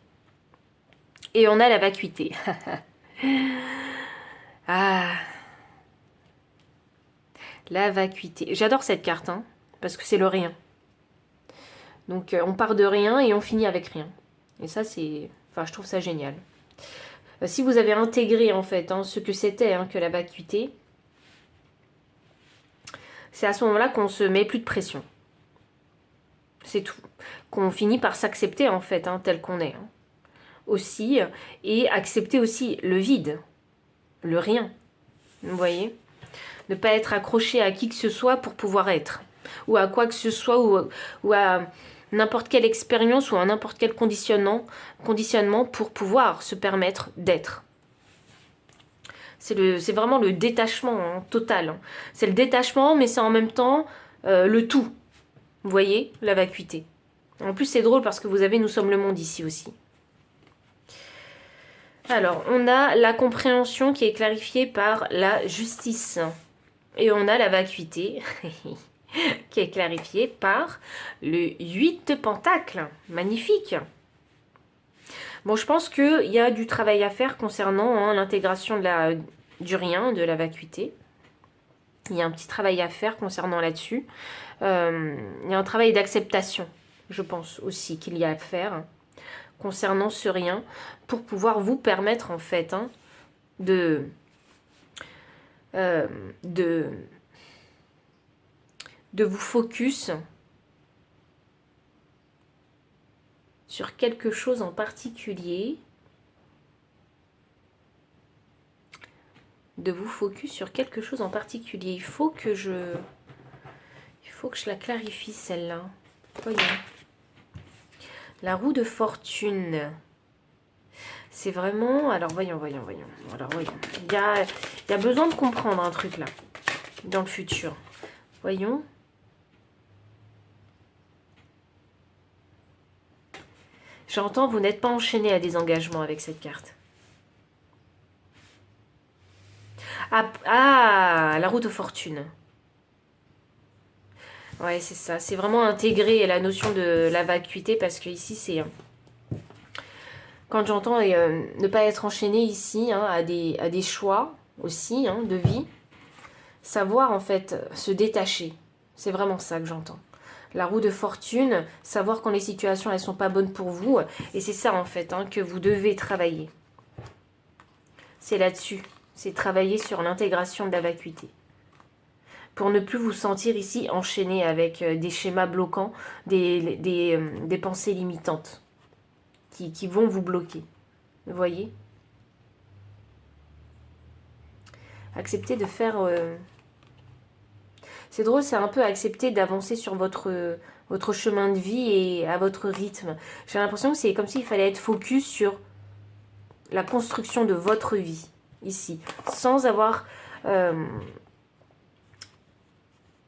Et on a la vacuité. Ah, la vacuité. J'adore cette carte, hein, parce que c'est le rien. Donc on part de rien et on finit avec rien. Et ça, c'est... Enfin, je trouve ça génial. Si vous avez intégré, en fait, hein, ce que c'était hein, que la vacuité, c'est à ce moment-là qu'on se met plus de pression. C'est tout. Qu'on finit par s'accepter, en fait, hein, tel qu'on est. Hein. Aussi, et accepter aussi le vide, le rien. Vous voyez? Ne pas être accroché à qui que ce soit pour pouvoir être. Ou à quoi que ce soit, ou à n'importe quelle expérience, ou à n'importe quel conditionnement pour pouvoir se permettre d'être. C'est vraiment le détachement hein, total. Hein. C'est le détachement, mais c'est en même temps le tout. Vous voyez, la vacuité. En plus, c'est drôle parce que vous avez « Nous sommes le monde » ici aussi. Alors, on a la compréhension qui est clarifiée par la justice. Et on a la vacuité qui est clarifiée par le 8 de pentacles. Magnifique. Bon, je pense qu'il y a du travail à faire concernant hein, l'intégration du rien, de la vacuité. Il y a un petit travail à faire concernant là-dessus. Il y a un travail d'acceptation, je pense aussi qu'il y a à faire concernant ce rien pour pouvoir vous permettre en fait hein, de vous focus sur quelque chose en particulier. De vous focus sur quelque chose en particulier. Il faut que je la clarifie celle-là. Voyons. La roue de fortune. C'est vraiment... Alors, voyons. Alors, voyons. Il y a besoin de comprendre un truc là. Dans le futur. Voyons. J'entends, vous n'êtes pas enchaîné à des engagements avec cette carte. Ah, la roue de fortune. Ouais, c'est ça. C'est vraiment intégrer la notion de la vacuité parce que ici, c'est... Quand j'entends ne pas être enchaîné ici hein, à des choix aussi hein, de vie, savoir en fait se détacher. C'est vraiment ça que j'entends. La roue de fortune, savoir quand les situations elles sont pas bonnes pour vous. Et c'est ça en fait hein, que vous devez travailler. C'est là-dessus. C'est travailler sur l'intégration de la vacuité. Pour ne plus vous sentir ici enchaîné avec des schémas bloquants, des pensées limitantes. qui vont vous bloquer. Vous voyez? Accepter de faire... C'est drôle, c'est un peu accepter d'avancer sur votre chemin de vie et à votre rythme. J'ai l'impression que c'est comme s'il fallait être focus sur la construction de votre vie, ici. Sans avoir...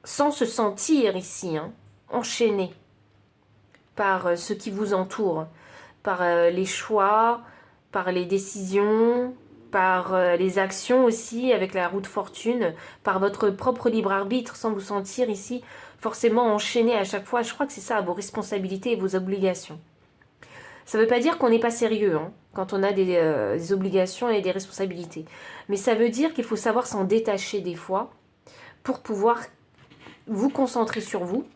sans se sentir ici, hein, enchaîné par ce qui vous entoure, par les choix, par les décisions, par les actions aussi avec la roue de fortune, par votre propre libre arbitre, sans vous sentir ici forcément enchaîné à chaque fois. Je crois que c'est ça, vos responsabilités et vos obligations. Ça ne veut pas dire qu'on n'est pas sérieux hein, quand on a des obligations et des responsabilités. Mais ça veut dire qu'il faut savoir s'en détacher des fois pour pouvoir vous concentrer sur vous,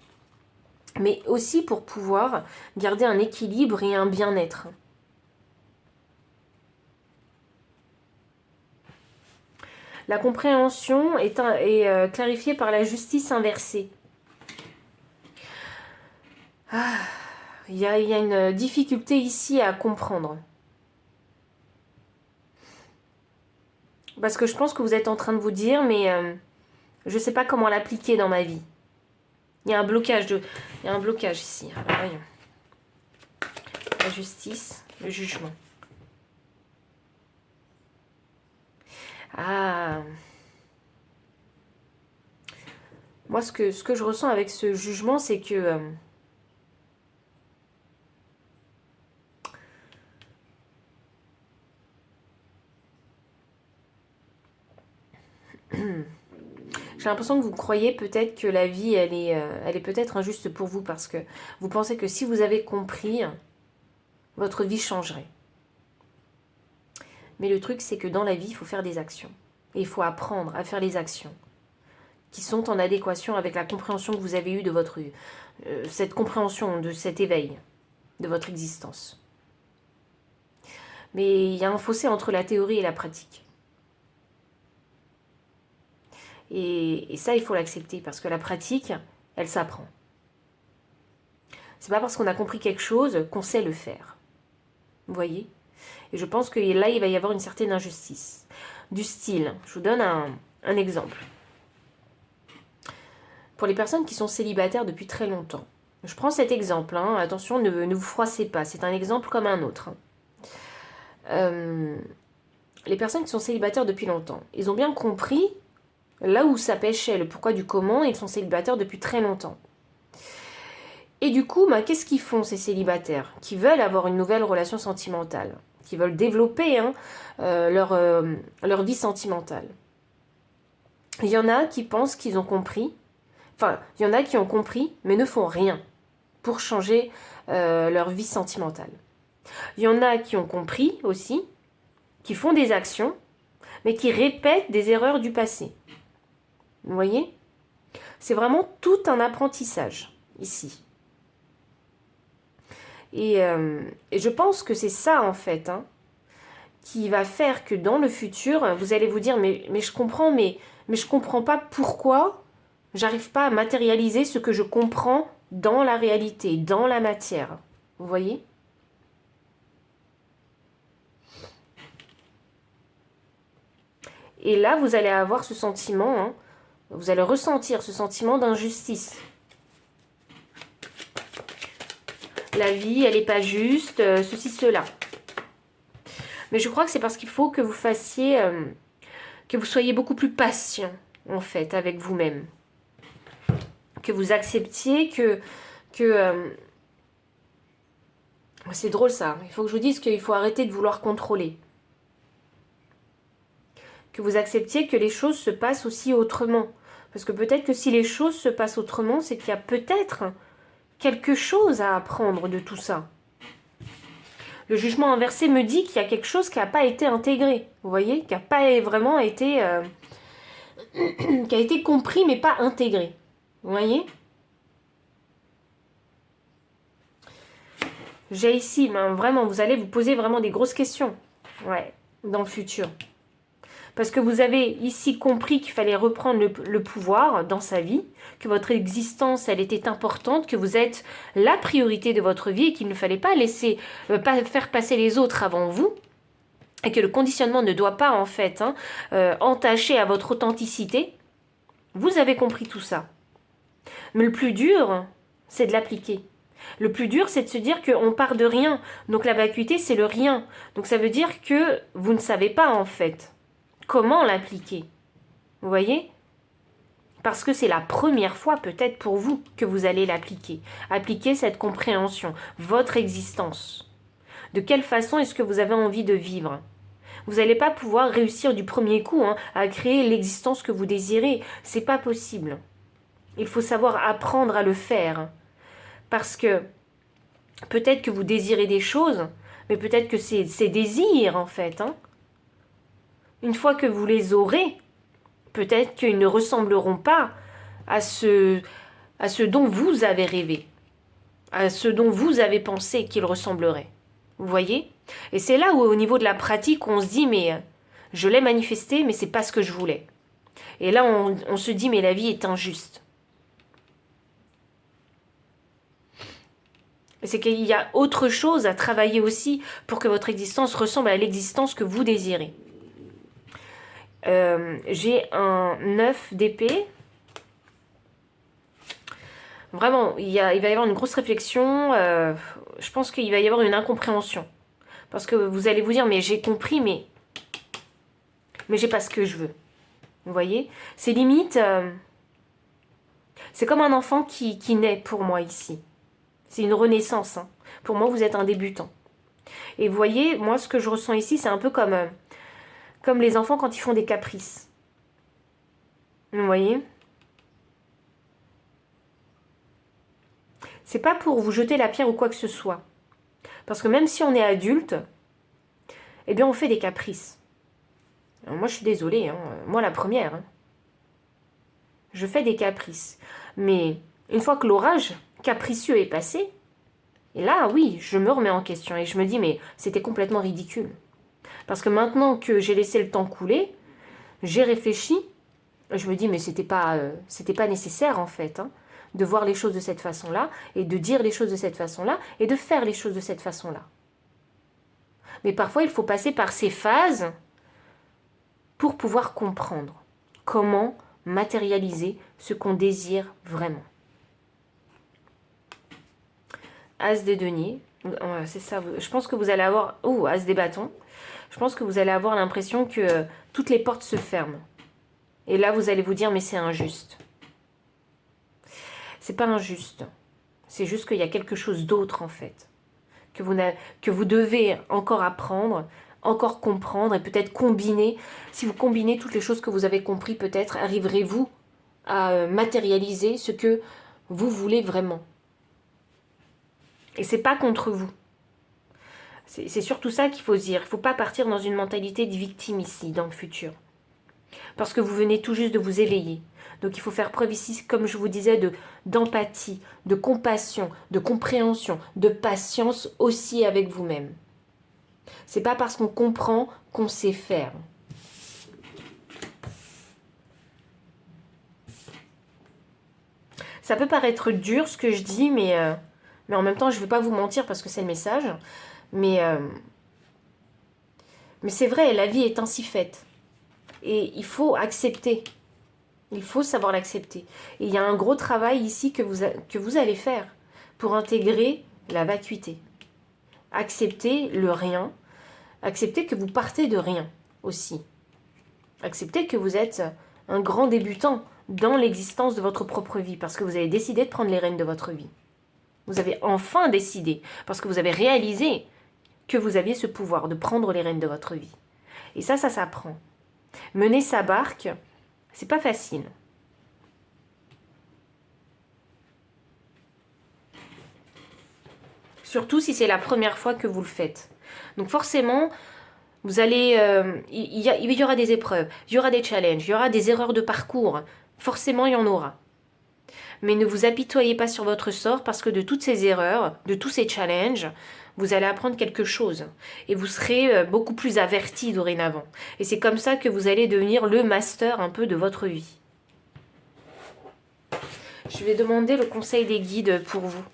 mais aussi pour pouvoir garder un équilibre et un bien-être. La compréhension est clarifiée par la justice inversée. Il y a une difficulté ici à comprendre. Parce que je pense que vous êtes en train de vous dire, mais je ne sais pas comment l'appliquer dans ma vie. Il y a un blocage ici. Alors, voyons. La justice, le jugement. Ah. Moi, ce que je ressens avec ce jugement, c'est que... j'ai l'impression que vous croyez peut-être que la vie, elle est peut-être injuste pour vous parce que vous pensez que si vous avez compris, votre vie changerait. Mais le truc, c'est que dans la vie, il faut faire des actions. Et il faut apprendre à faire les actions qui sont en adéquation avec la compréhension que vous avez eue de votre... cette compréhension, de cet éveil de votre existence. Mais il y a un fossé entre la théorie et la pratique. Et ça, il faut l'accepter parce que la pratique, elle s'apprend. C'est pas parce qu'on a compris quelque chose qu'on sait le faire. Vous voyez? Et je pense que là, il va y avoir une certaine injustice. Du style, je vous donne un exemple. Pour les personnes qui sont célibataires depuis très longtemps. Je prends cet exemple, hein. Attention, ne vous froissez pas, c'est un exemple comme un autre. Les personnes qui sont célibataires depuis longtemps, ils ont bien compris là où ça pêchait, le pourquoi du comment, ils sont célibataires depuis très longtemps. Et du coup, qu'est-ce qu'ils font ces célibataires qui veulent avoir une nouvelle relation sentimentale, qui veulent développer leur vie sentimentale? Il y en a qui pensent qu'ils ont compris, enfin, il y en a qui ont compris, mais ne font rien pour changer leur vie sentimentale. Il y en a qui ont compris aussi, qui font des actions, mais qui répètent des erreurs du passé. Vous voyez? C'est vraiment tout un apprentissage ici. Et je pense que c'est ça en fait, hein, qui va faire que dans le futur, vous allez vous dire mais je comprends, mais je comprends pas pourquoi j'arrive pas à matérialiser ce que je comprends dans la réalité, dans la matière. Vous voyez? Et là, vous allez avoir ce sentiment, hein, vous allez ressentir ce sentiment d'injustice. La vie, elle n'est pas juste, ceci, cela. Mais je crois que c'est parce qu'il faut que vous fassiez, que vous soyez beaucoup plus patient, en fait, avec vous-même. Que vous acceptiez que c'est drôle ça, il faut que je vous dise qu'il faut arrêter de vouloir contrôler. Que vous acceptiez que les choses se passent aussi autrement. Parce que peut-être que si les choses se passent autrement, c'est qu'il y a peut-être quelque chose à apprendre de tout ça. Le jugement inversé me dit qu'il y a quelque chose qui n'a pas été intégré. Vous voyez? Qui n'a pas vraiment été... qui a été compris mais pas intégré. Vous voyez? J'ai ici, vraiment, vous allez vous poser vraiment des grosses questions. Ouais, dans le futur. Parce que vous avez ici compris qu'il fallait reprendre le pouvoir dans sa vie, que votre existence, elle était importante, que vous êtes la priorité de votre vie et qu'il ne fallait pas laisser, pas faire passer les autres avant vous. Et que le conditionnement ne doit pas, en fait, entacher à votre authenticité. Vous avez compris tout ça. Mais le plus dur, c'est de l'appliquer. Le plus dur, c'est de se dire qu'on part de rien. Donc la vacuité, c'est le rien. Donc ça veut dire que vous ne savez pas, en fait, comment l'appliquer. Vous voyez? Parce que c'est la première fois, peut-être pour vous, que vous allez l'appliquer. Appliquer cette compréhension, votre existence. De quelle façon est-ce que vous avez envie de vivre? Vous n'allez pas pouvoir réussir du premier coup à créer l'existence que vous désirez. C'est pas possible. Il faut savoir apprendre à le faire. Parce que peut-être que vous désirez des choses, mais peut-être que c'est désirs en fait. Une fois que vous les aurez, peut-être qu'ils ne ressembleront pas à ce dont vous avez rêvé, à ce dont vous avez pensé qu'ils ressembleraient. Vous voyez? Et c'est là où au niveau de la pratique, on se dit mais je l'ai manifesté, mais c'est pas ce que je voulais. Et là, on se dit mais la vie est injuste. C'est qu'il y a autre chose à travailler aussi pour que votre existence ressemble à l'existence que vous désirez. J'ai un 9 d'épée. Vraiment, il va y avoir une grosse réflexion. Je pense qu'il va y avoir une incompréhension. Parce que vous allez vous dire, mais j'ai compris, mais j'ai pas ce que je veux. Vous voyez? C'est limite... c'est comme un enfant qui naît pour moi ici. C'est une renaissance. Pour moi, vous êtes un débutant. Et vous voyez, moi, ce que je ressens ici, c'est un peu comme les enfants quand ils font des caprices. Vous voyez? C'est pas pour vous jeter la pierre ou quoi que ce soit. Parce que même si on est adulte, eh bien, on fait des caprices. Alors moi, je suis désolée. Moi, la première. Je fais des caprices. Mais une fois que l'orage capricieux est passé, et là, oui, je me remets en question et je me dis, mais c'était complètement ridicule. Parce que maintenant que j'ai laissé le temps couler, j'ai réfléchi, je me dis, mais c'était pas nécessaire en fait, de voir les choses de cette façon-là, et de dire les choses de cette façon-là, et de faire les choses de cette façon-là. Mais parfois, il faut passer par ces phases pour pouvoir comprendre comment matérialiser ce qu'on désire vraiment. As des deniers, c'est ça, je pense que vous allez avoir... Oh, As des bâtons. Je pense que vous allez avoir l'impression que toutes les portes se ferment. Et là, vous allez vous dire, mais c'est injuste. C'est pas injuste. C'est juste qu'il y a quelque chose d'autre, en fait. Que vous devez encore apprendre, encore comprendre et peut-être combiner. Si vous combinez toutes les choses que vous avez compris, peut-être arriverez-vous à matérialiser ce que vous voulez vraiment. Et c'est pas contre vous. C'est surtout ça qu'il faut se dire. Il ne faut pas partir dans une mentalité de victime ici, dans le futur. Parce que vous venez tout juste de vous éveiller. Donc il faut faire preuve ici, comme je vous disais, d'empathie, de compassion, de compréhension, de patience aussi avec vous-même. C'est pas parce qu'on comprend qu'on sait faire. Ça peut paraître dur ce que je dis, mais en même temps, je ne veux pas vous mentir parce que c'est le message. Mais c'est vrai, la vie est ainsi faite. Et il faut accepter. Il faut savoir l'accepter. Et il y a un gros travail ici que vous allez faire pour intégrer la vacuité. Accepter le rien. Accepter que vous partez de rien aussi. Accepter que vous êtes un grand débutant dans l'existence de votre propre vie parce que vous avez décidé de prendre les rênes de votre vie. Vous avez enfin décidé parce que vous avez réalisé que vous aviez ce pouvoir de prendre les rênes de votre vie. Et ça s'apprend. Mener sa barque, c'est pas facile. Surtout si c'est la première fois que vous le faites. Donc forcément, vous allez, il y aura des épreuves, il y aura des challenges, il y aura des erreurs de parcours. Forcément, il y en aura. Mais ne vous apitoyez pas sur votre sort parce que de toutes ces erreurs, de tous ces challenges, vous allez apprendre quelque chose et vous serez beaucoup plus averti dorénavant. Et c'est comme ça que vous allez devenir le master un peu de votre vie. Je vais demander le conseil des guides pour vous.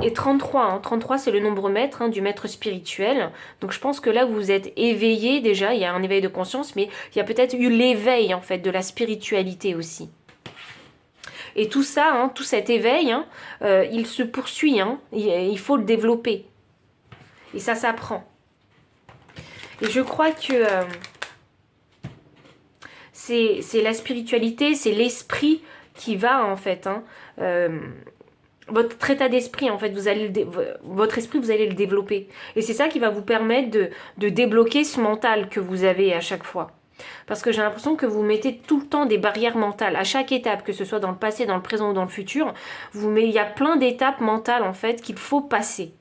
Et 33, 33 c'est le nombre maître du maître spirituel. Donc je pense que là vous êtes éveillé déjà, il y a un éveil de conscience, mais il y a peut-être eu l'éveil en fait de la spiritualité aussi. Et tout ça, tout cet éveil, il se poursuit, il faut le développer. Et ça s'apprend. Et je crois que c'est la spiritualité, c'est l'esprit qui va en fait. Votre état d'esprit, en fait, votre esprit, vous allez le développer. Et c'est ça qui va vous permettre de débloquer ce mental que vous avez à chaque fois. Parce que j'ai l'impression que vous mettez tout le temps des barrières mentales. À chaque étape, que ce soit dans le passé, dans le présent ou dans le futur, il y a plein d'étapes mentales, en fait, qu'il faut passer.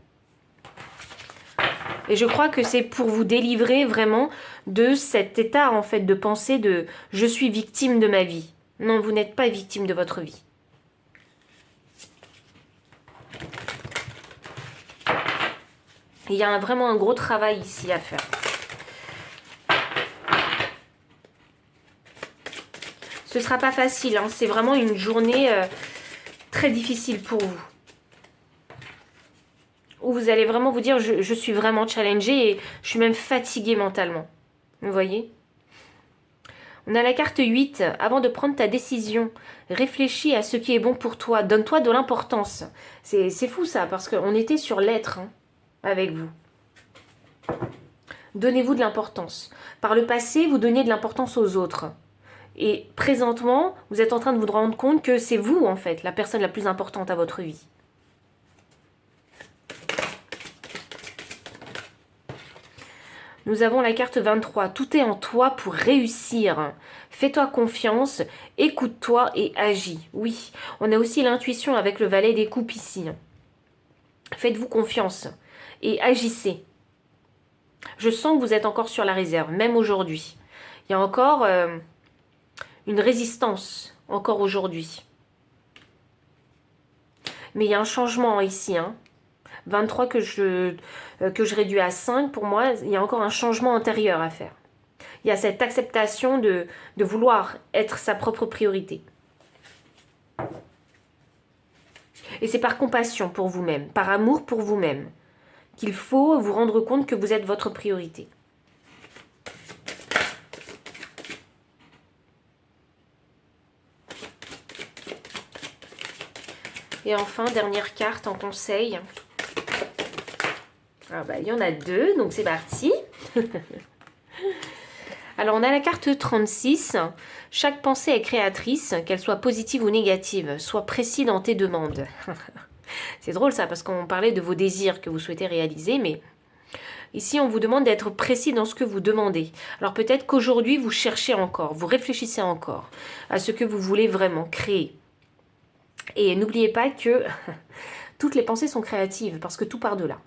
Et je crois que c'est pour vous délivrer vraiment de cet état, en fait, de pensée de « je suis victime de ma vie ». Non, vous n'êtes pas victime de votre vie. Il y a vraiment un gros travail ici à faire. Ce ne sera pas facile, c'est vraiment une journée très difficile pour vous. Où vous allez vraiment vous dire, je suis vraiment challengée et je suis même fatiguée mentalement. Vous voyez? On a la carte 8. Avant de prendre ta décision, réfléchis à ce qui est bon pour toi. Donne-toi de l'importance. C'est fou ça, parce qu'on était sur l'être avec vous. Donnez-vous de l'importance. Par le passé, vous donniez de l'importance aux autres. Et présentement, vous êtes en train de vous rendre compte que c'est vous, en fait, la personne la plus importante à votre vie. Nous avons la carte 23. Tout est en toi pour réussir. Fais-toi confiance, écoute-toi et agis. Oui, on a aussi l'intuition avec le valet des coupes ici. Faites-vous confiance et agissez. Je sens que vous êtes encore sur la réserve, même aujourd'hui. Il y a encore une résistance, encore aujourd'hui. Mais il y a un changement ici. 23 que je réduis à 5, pour moi, il y a encore un changement intérieur à faire. Il y a cette acceptation de vouloir être sa propre priorité. Et c'est par compassion pour vous-même, par amour pour vous-même, qu'il faut vous rendre compte que vous êtes votre priorité. Et enfin, dernière carte en conseil. Ah bah, il y en a 2, donc c'est parti. Alors, on a la carte 36. Chaque pensée est créatrice, qu'elle soit positive ou négative. Sois précis dans tes demandes. C'est drôle ça, parce qu'on parlait de vos désirs que vous souhaitez réaliser, mais ici, on vous demande d'être précis dans ce que vous demandez. Alors peut-être qu'aujourd'hui, vous cherchez encore, vous réfléchissez encore à ce que vous voulez vraiment créer. Et n'oubliez pas que toutes les pensées sont créatives, parce que tout part de là.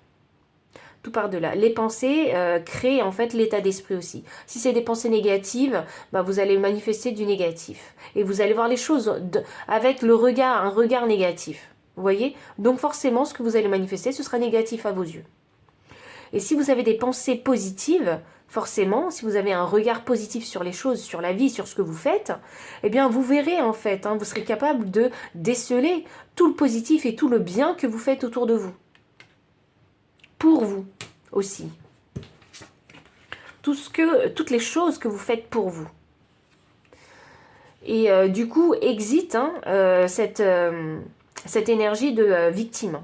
Tout part de là. Les pensées créent en fait l'état d'esprit aussi. Si c'est des pensées négatives, vous allez manifester du négatif. Et vous allez voir les choses avec un regard négatif. Vous voyez? Donc forcément, ce que vous allez manifester, ce sera négatif à vos yeux. Et si vous avez des pensées positives, forcément, si vous avez un regard positif sur les choses, sur la vie, sur ce que vous faites, eh bien vous verrez en fait, vous serez capable de déceler tout le positif et tout le bien que vous faites autour de vous. Pour vous aussi. Toutes les choses que vous faites pour vous. Et du coup, exit cette énergie de victime.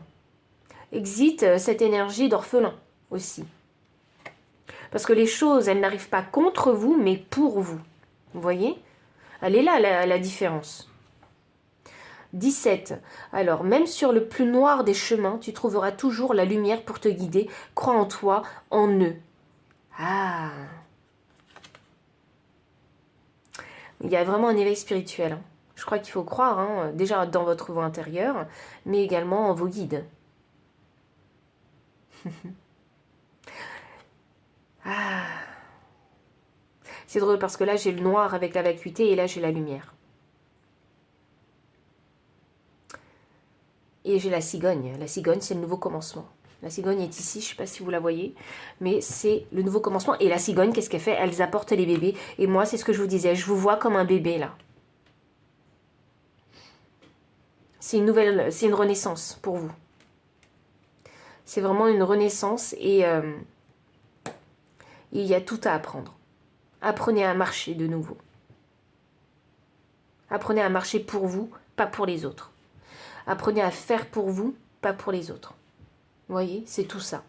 Exit cette énergie d'orphelin aussi. Parce que les choses, elles n'arrivent pas contre vous, mais pour vous. Vous voyez? Elle est là, la différence. 17. Alors, même sur le plus noir des chemins, tu trouveras toujours la lumière pour te guider. Crois en toi, en eux. Ah! Il y a vraiment un éveil spirituel. Je crois qu'il faut croire, déjà dans votre voix intérieure, mais également en vos guides. Ah! C'est drôle parce que là, j'ai le noir avec la vacuité et là, j'ai la lumière. Et j'ai la cigogne. La cigogne, c'est le nouveau commencement. La cigogne est ici, je ne sais pas si vous la voyez, mais c'est le nouveau commencement. Et la cigogne, qu'est-ce qu'elle fait? Elles apportent les bébés. Et moi, c'est ce que je vous disais, je vous vois comme un bébé là. C'est une renaissance pour vous. C'est vraiment une renaissance et il y a tout à apprendre. Apprenez à marcher de nouveau. Apprenez à marcher pour vous, pas pour les autres. Apprenez à faire pour vous, pas pour les autres. Vous voyez, c'est tout ça.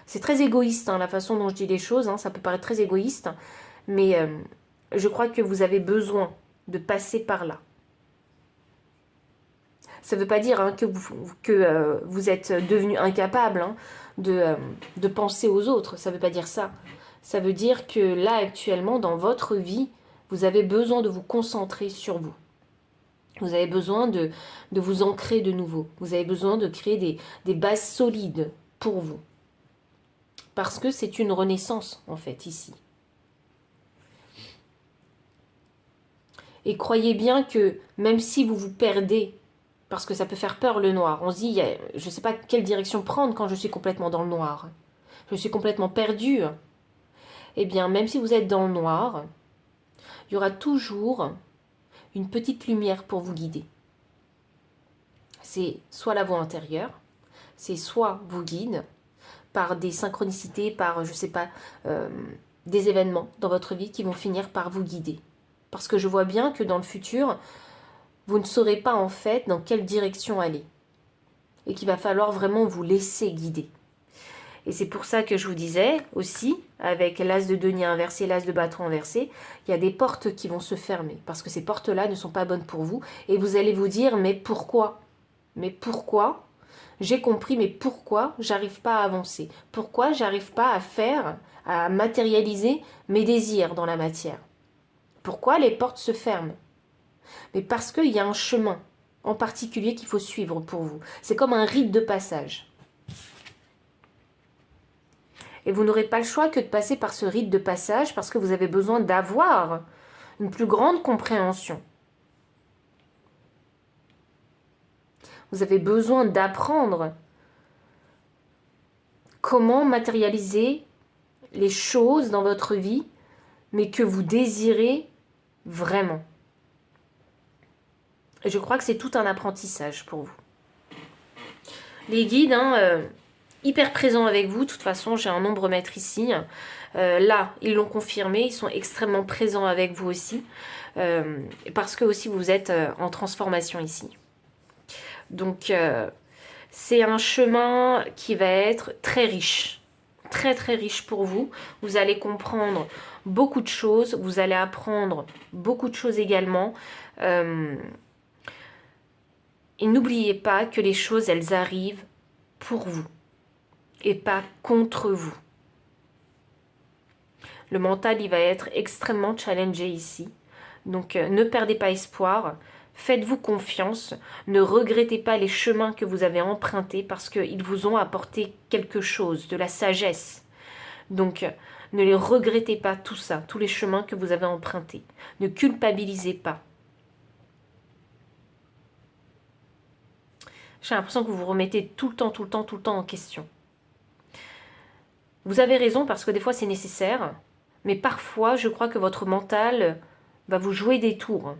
C'est très égoïste, hein, la façon dont je dis les choses, hein, ça peut paraître très égoïste, mais je crois que vous avez besoin de passer par là. Ça ne veut pas dire hein, que vous êtes devenu incapable hein, de penser aux autres, ça ne veut pas dire ça. Ça veut dire que là, actuellement, dans votre vie, vous avez besoin de vous concentrer sur vous. Vous avez besoin de vous ancrer de nouveau. Vous avez besoin de créer des bases solides pour vous. Parce que c'est une renaissance, en fait, ici. Et croyez bien que même si vous vous perdez, parce que ça peut faire peur le noir, on se dit, je ne sais pas quelle direction prendre quand je suis complètement dans le noir. Je suis complètement perdue. Eh bien, même si vous êtes dans le noir, il y aura toujours une petite lumière pour vous guider. C'est soit la voix intérieure, c'est soit vous guide par des synchronicités, par, je ne sais pas, des événements dans votre vie qui vont finir par vous guider. Parce que je vois bien que dans le futur, vous ne saurez pas en fait dans quelle direction aller. Et qu'il va falloir vraiment vous laisser guider. Et c'est pour ça que je vous disais aussi, avec l'as de denier inversé, l'as de bâton inversé, il y a des portes qui vont se fermer. Parce que ces portes-là ne sont pas bonnes pour vous. Et vous allez vous dire, mais pourquoi? Mais pourquoi? J'ai compris, mais pourquoi j'arrive pas à avancer? Pourquoi j'arrive pas à faire, à matérialiser mes désirs dans la matière? Pourquoi les portes se ferment? Mais parce qu'il y a un chemin en particulier qu'il faut suivre pour vous. C'est comme un rite de passage. Et vous n'aurez pas le choix que de passer par ce rite de passage parce que vous avez besoin d'avoir une plus grande compréhension. Vous avez besoin d'apprendre comment matérialiser les choses dans votre vie, mais que vous désirez vraiment. Et je crois que c'est tout un apprentissage pour vous. Les guides, hyper présents avec vous. De toute façon, j'ai un nombre maître ici. Là, ils l'ont confirmé. Ils sont extrêmement présents avec vous aussi. Parce que aussi, vous êtes en transformation ici. Donc, c'est un chemin qui va être très riche. Très, très riche pour vous. Vous allez comprendre beaucoup de choses. Vous allez apprendre beaucoup de choses également. Et n'oubliez pas que les choses, elles arrivent pour vous et pas contre vous. Le mental, il va être extrêmement challengé ici. Donc, ne perdez pas espoir. Faites-vous confiance. Ne regrettez pas les chemins que vous avez empruntés parce qu'ils vous ont apporté quelque chose, de la sagesse. Donc, ne les regrettez pas, tout ça, tous les chemins que vous avez empruntés. Ne culpabilisez pas. J'ai l'impression que vous vous remettez tout le temps en question. Vous avez raison parce que des fois c'est nécessaire, mais parfois je crois que votre mental va vous jouer des tours.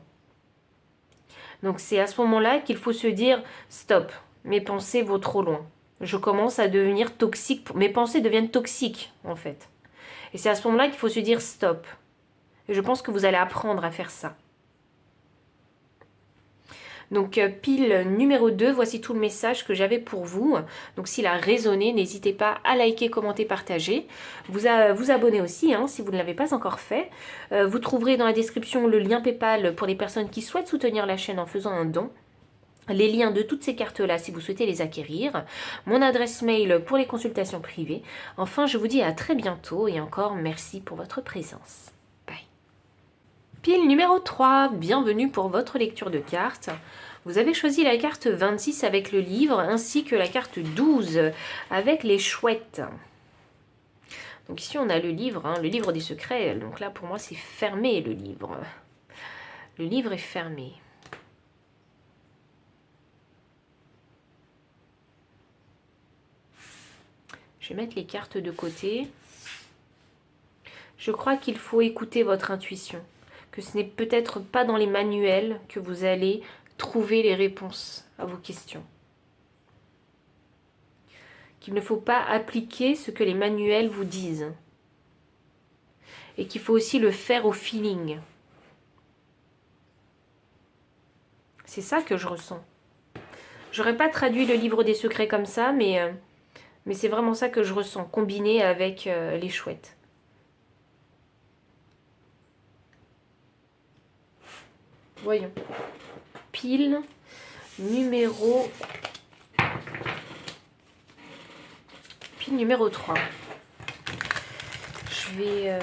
Donc c'est à ce moment-là qu'il faut se dire stop, mes pensées vont trop loin. Je commence à devenir toxique, mes pensées deviennent toxiques en fait. Et c'est à ce moment-là qu'il faut se dire stop. Et je pense que vous allez apprendre à faire ça. Donc pile numéro 2, voici tout le message que j'avais pour vous. Donc s'il a résonné, n'hésitez pas à liker, commenter, partager. Vous abonner aussi si vous ne l'avez pas encore fait. Vous trouverez dans la description le lien PayPal pour les personnes qui souhaitent soutenir la chaîne en faisant un don. Les liens de toutes ces cartes-là si vous souhaitez les acquérir. Mon adresse mail pour les consultations privées. Enfin, je vous dis à très bientôt et encore merci pour votre présence. Bye. Pile numéro 3, bienvenue pour votre lecture de cartes. Vous avez choisi la carte 26 avec le livre, ainsi que la carte 12 avec les chouettes. Donc ici on a le livre des secrets. Donc là pour moi c'est fermé le livre. Le livre est fermé. Je vais mettre les cartes de côté. Je crois qu'il faut écouter votre intuition. Que ce n'est peut-être pas dans les manuels que vous allez trouver les réponses à vos questions. Qu'il ne faut pas appliquer ce que les manuels vous disent. Et qu'il faut aussi le faire au feeling. C'est ça que je ressens. J'aurais pas traduit le livre des secrets comme ça, mais c'est vraiment ça que je ressens, combiné avec les chouettes. Voyons. Pile numéro 3. Je vais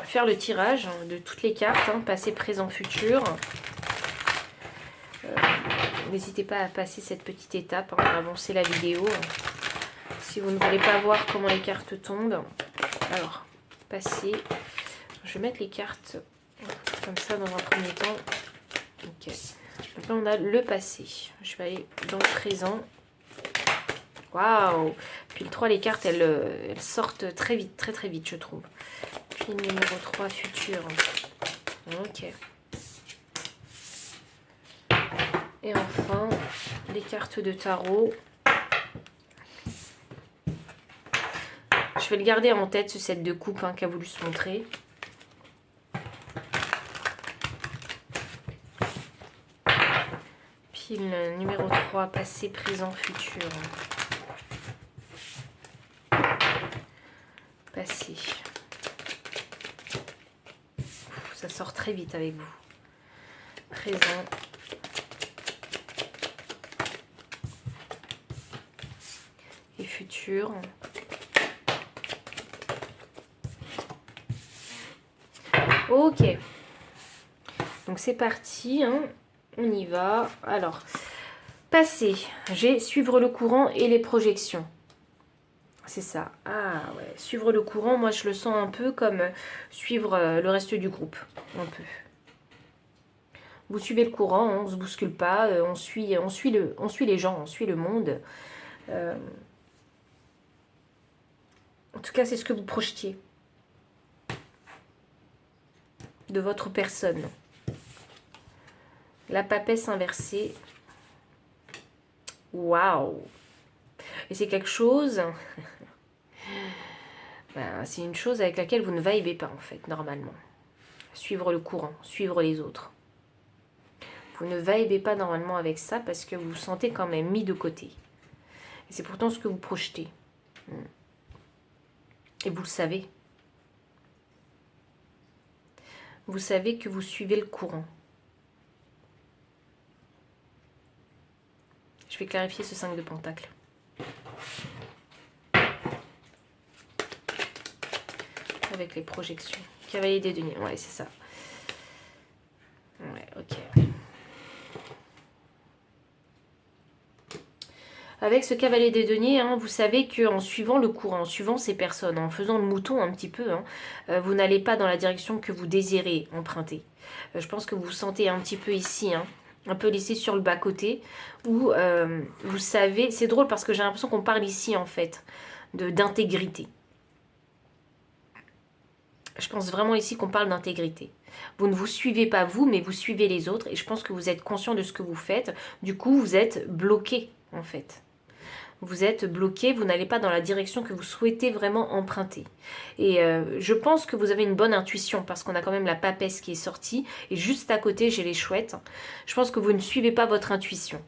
faire le tirage de toutes les cartes, passé, présent, futur. N'hésitez pas à passer cette petite étape, pour avancer la vidéo. Si vous ne voulez pas voir comment les cartes tombent. Alors, passez. Je vais mettre les cartes comme ça dans un premier temps. Ok. Donc là, on a le passé. Je vais aller dans le présent. Waouh! Puis le 3, les cartes, elles sortent très vite, très vite, je trouve. Puis le numéro 3, futur. Ok. Et enfin, les cartes de tarot. Je vais le garder en tête, ce set de coupe qu'a voulu se montrer. Pile numéro 3, passé, présent, futur. Passé. Ça sort très vite avec vous. Présent. Et futur. Ok. Donc c'est parti. On y va. Alors, passé. J'ai suivre le courant et les projections. C'est ça. Ah ouais. Suivre le courant, moi je le sens un peu comme suivre le reste du groupe. Un peu. Vous suivez le courant, on ne se bouscule pas, on suit les gens, on suit le monde. En tout cas, c'est ce que vous projetiez de votre personne. La papesse inversée. Waouh! Et c'est quelque chose... c'est une chose avec laquelle vous ne vibez pas, en fait, normalement. Suivre le courant, suivre les autres. Vous ne vibez pas normalement avec ça parce que vous vous sentez quand même mis de côté. Et c'est pourtant ce que vous projetez. Et vous le savez. Vous savez que vous suivez le courant. Je vais clarifier ce 5 de Pentacle. Avec les projections. Cavalier des deniers, ouais, c'est ça. Ouais, ok. Avec ce cavalier des deniers, vous savez qu'en suivant le courant, en suivant ces personnes, en faisant le mouton un petit peu, vous n'allez pas dans la direction que vous désirez emprunter. Je pense que vous vous sentez un petit peu ici, un peu laissé sur le bas-côté, où vous savez, c'est drôle parce que j'ai l'impression qu'on parle ici en fait d'intégrité. Je pense vraiment ici qu'on parle d'intégrité. Vous ne vous suivez pas vous, mais vous suivez les autres. Et je pense que vous êtes conscient de ce que vous faites. Du coup, vous êtes bloqué, en fait. Vous êtes bloqué, vous n'allez pas dans la direction que vous souhaitez vraiment emprunter. Et je pense que vous avez une bonne intuition, parce qu'on a quand même la papesse qui est sortie. Et juste à côté, j'ai les chouettes. Je pense que vous ne suivez pas votre intuition.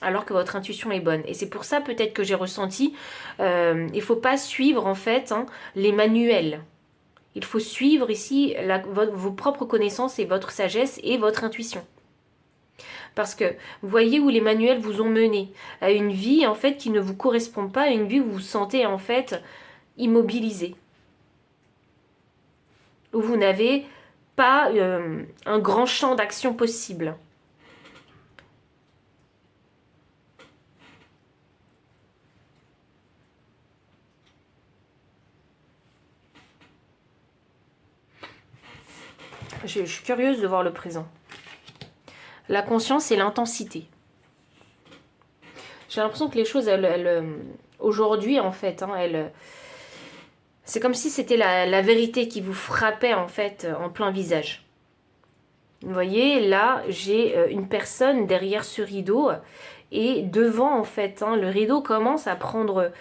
Alors que votre intuition est bonne. Et c'est pour ça peut-être que j'ai ressenti, il ne faut pas suivre en fait les manuels. Il faut suivre ici vos propres connaissances et votre sagesse et votre intuition. Parce que vous voyez où les manuels vous ont mené à une vie en fait qui ne vous correspond pas, à une vie où vous vous sentez en fait immobilisé. Où vous n'avez pas un grand champ d'action possible. Je suis curieuse de voir le présent. La conscience et l'intensité. J'ai l'impression que les choses, aujourd'hui, en fait, hein, c'est comme si c'était la vérité qui vous frappait, en fait, en plein visage. Vous voyez, là, j'ai une personne derrière ce rideau, et devant, en fait, hein, le rideau commence à prendre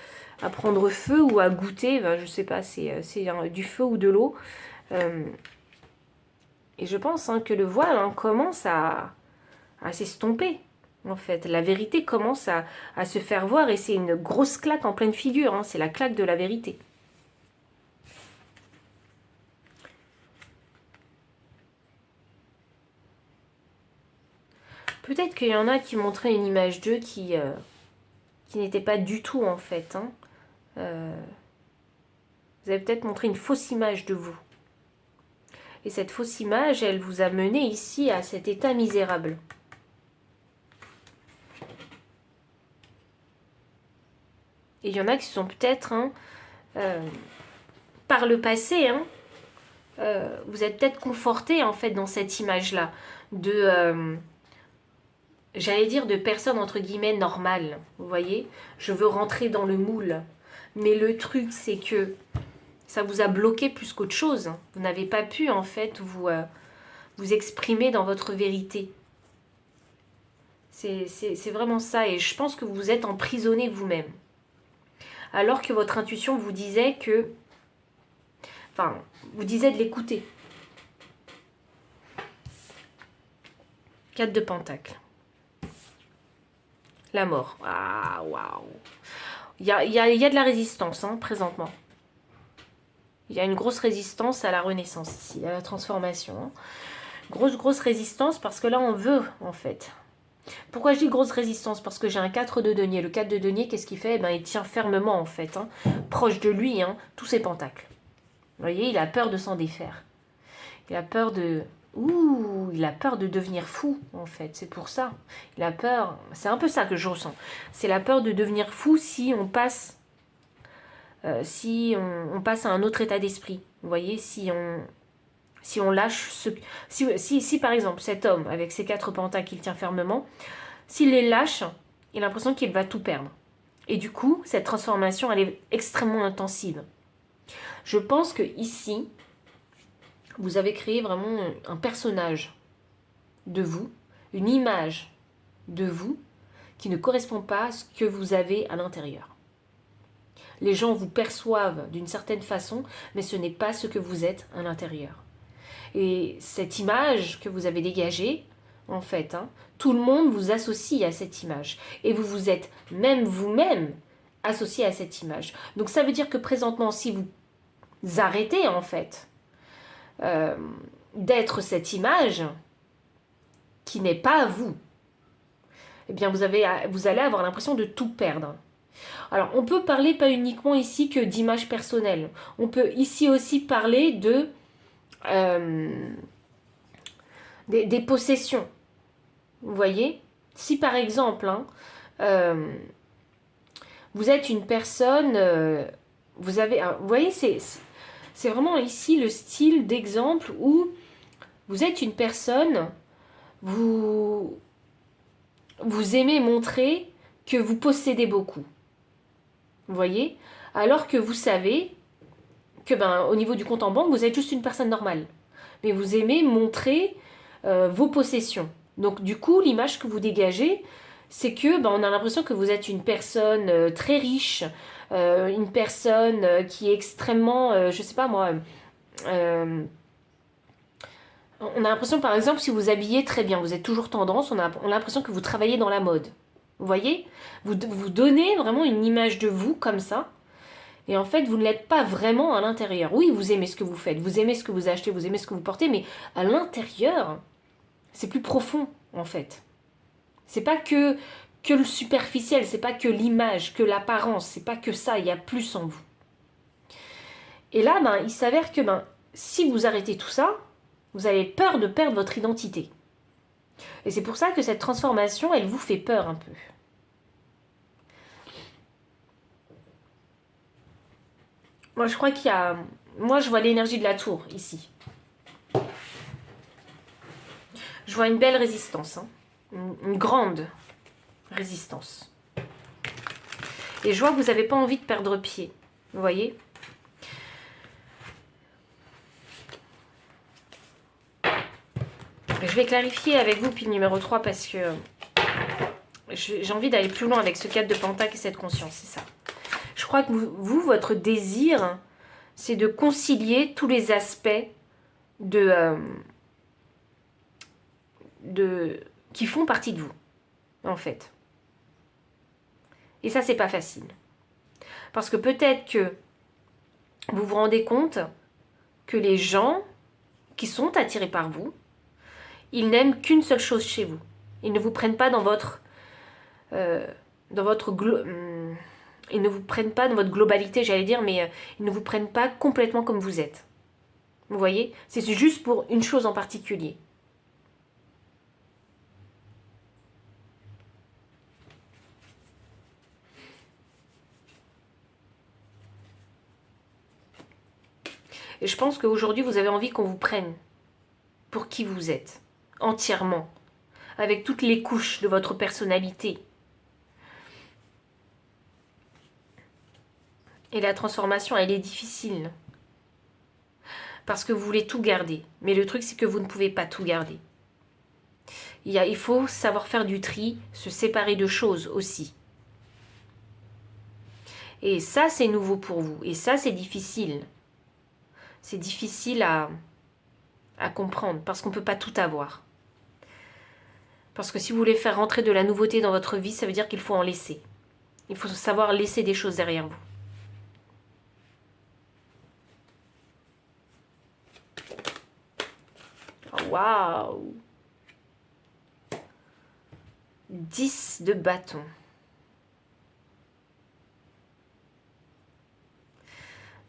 feu ou à goûter, ben, je sais pas, c'est du feu ou de l'eau. Et je pense hein, que le voile hein, commence à s'estomper. En fait, la vérité commence à se faire voir et c'est une grosse claque en pleine figure. Hein, c'est la claque de la vérité. Peut-être qu'il y en a qui montraient une image d'eux qui n'était pas du tout en fait. Hein. Vous avez peut-être montré une fausse image de vous. Et cette fausse image, elle vous a mené ici à cet état misérable. Et il y en a qui sont peut-être, hein, par le passé, hein, vous êtes peut-être conforté en fait dans cette image-là de, j'allais dire de personnes entre guillemets normales. Vous voyez, je veux rentrer dans le moule, mais le truc c'est que ça vous a bloqué plus qu'autre chose. Vous n'avez pas pu en fait vous exprimer dans votre vérité. C'est vraiment ça et je pense que vous êtes emprisonné vous-même. Alors que votre intuition vous disait que... Enfin, vous disait de l'écouter. 4 de Pentacle. La mort. Ah, waouh. Il y a de la résistance, hein, présentement. Il y a une grosse résistance à la renaissance ici, à la transformation. Hein. Grosse résistance parce que là, on veut, en fait. Pourquoi je dis grosse résistance? Parce que j'ai un 4 de denier. Le 4 de denier, qu'est-ce qu'il fait? Eh ben, il tient fermement, en fait. Hein, proche de lui, hein, tous ses pentacles. Vous voyez, il a peur de s'en défaire. Il a peur de... Ouh, il a peur de devenir fou, en fait. C'est pour ça. Il a peur... C'est un peu ça que je ressens. C'est la peur de devenir fou si on passe... on passe à un autre état d'esprit. Vous voyez, si on lâche... Si, par exemple, cet homme, avec ses 4 pentacles qu'il tient fermement, s'il les lâche, il a l'impression qu'il va tout perdre. Et du coup, cette transformation, elle est extrêmement intensive. Je pense que ici, vous avez créé vraiment un personnage de vous, une image de vous qui ne correspond pas à ce que vous avez à l'intérieur. Les gens vous perçoivent d'une certaine façon, mais ce n'est pas ce que vous êtes à l'intérieur. Et cette image que vous avez dégagée, en fait, hein, tout le monde vous associe à cette image. Et vous vous êtes même vous-même associé à cette image. Donc ça veut dire que présentement, si vous arrêtez, en fait, d'être cette image qui n'est pas vous, eh bien vous allez avoir l'impression de tout perdre. Alors on peut parler pas uniquement ici que d'image personnelle. On peut ici aussi parler de des possessions. Vous voyez? Si par exemple, hein, vous êtes une personne, vous voyez, c'est vraiment ici le style d'exemple où vous êtes une personne, vous aimez montrer que vous possédez beaucoup. Vous voyez? Alors que vous savez que au niveau du compte en banque, vous êtes juste une personne normale. Mais vous aimez montrer vos possessions. Donc du coup, l'image que vous dégagez, c'est que on a l'impression que vous êtes une personne très riche, une personne qui est extrêmement, je sais pas moi, on a l'impression par exemple si vous habillez très bien, vous êtes toujours tendance, on a l'impression que vous travaillez dans la mode. Vous voyez, vous donnez vraiment une image de vous comme ça. Et en fait, vous ne l'êtes pas vraiment à l'intérieur. Oui, vous aimez ce que vous faites, vous aimez ce que vous achetez, vous aimez ce que vous portez, mais à l'intérieur, c'est plus profond, en fait. C'est pas que le superficiel, c'est pas que l'image, que l'apparence, c'est pas que ça, il y a plus en vous. Et là, il s'avère que si vous arrêtez tout ça, vous avez peur de perdre votre identité. Et c'est pour ça que cette transformation, elle vous fait peur un peu. Moi, je crois qu'il y a... Moi, je vois l'énergie de la tour, ici. Je vois une belle résistance. Hein. Une grande résistance. Et je vois que vous n'avez pas envie de perdre pied. Vous voyez? Je vais clarifier avec vous, puis le numéro 3, parce que j'ai envie d'aller plus loin avec ce 4 de Pentacle et cette conscience, c'est ça. Je crois que vous, votre désir, c'est de concilier tous les aspects qui font partie de vous, en fait. Et ça, c'est pas facile. Parce que peut-être que vous vous rendez compte que les gens qui sont attirés par vous, ils n'aiment qu'une seule chose chez vous. Ils ne vous prennent pas dans votre... ils ne vous prennent pas dans votre globalité, j'allais dire, mais ils ne vous prennent pas complètement comme vous êtes. Vous voyez? C'est juste pour une chose en particulier. Et je pense qu'aujourd'hui, vous avez envie qu'on vous prenne pour qui vous êtes, entièrement, avec toutes les couches de votre personnalité. Et la transformation, elle est difficile. Parce que vous voulez tout garder. Mais le truc, c'est que vous ne pouvez pas tout garder. Il faut savoir faire du tri, se séparer de choses aussi. Et ça, c'est nouveau pour vous. Et ça, c'est difficile. C'est difficile à comprendre parce qu'on ne peut pas tout avoir. Parce que si vous voulez faire rentrer de la nouveauté dans votre vie, ça veut dire qu'il faut en laisser. Il faut savoir laisser des choses derrière vous. Waouh! 10 de bâton.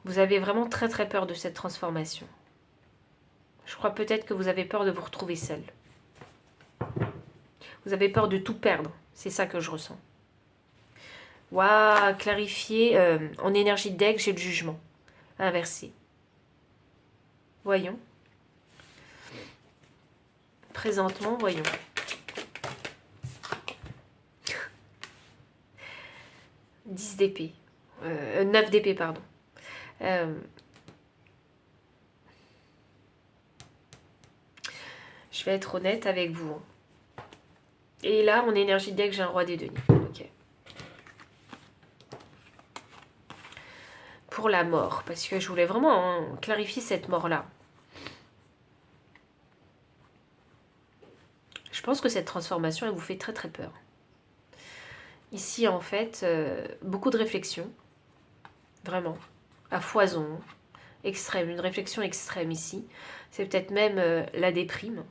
Vous avez vraiment très très peur de cette transformation. Je crois peut-être que vous avez peur de vous retrouver seul. Vous avez peur de tout perdre. C'est ça que je ressens. Waouh, clarifié. En énergie de deck, j'ai le jugement. Inversé. Voyons. Présentement, voyons. « 10 d'épée. 9 d'épée, pardon. Je vais être honnête avec vous. Et là, en énergie de deck, j'ai un roi des deniers. Ok. Pour la mort, parce que je voulais vraiment clarifier cette mort-là. Je pense que cette transformation, elle vous fait très très peur. Ici, en fait, beaucoup de réflexion. Vraiment. À foison. Extrême. Une réflexion extrême ici. C'est peut-être même la déprime.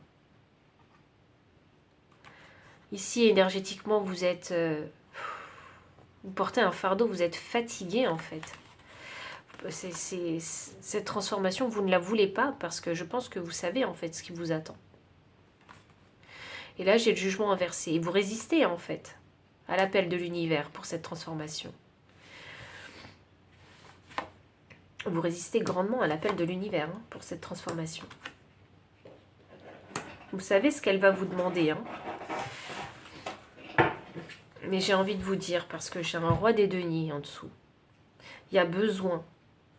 Ici, énergétiquement, vous êtes... vous portez un fardeau, vous êtes fatigué, en fait. Cette transformation, vous ne la voulez pas parce que je pense que vous savez, en fait, ce qui vous attend. Et là, j'ai le jugement inversé. Et vous résistez, en fait, à l'appel de l'univers pour cette transformation. Vous résistez grandement à l'appel de l'univers pour cette transformation. Vous savez ce qu'elle va vous demander. Mais j'ai envie de vous dire, parce que j'ai un roi des deniers en dessous. Il y a besoin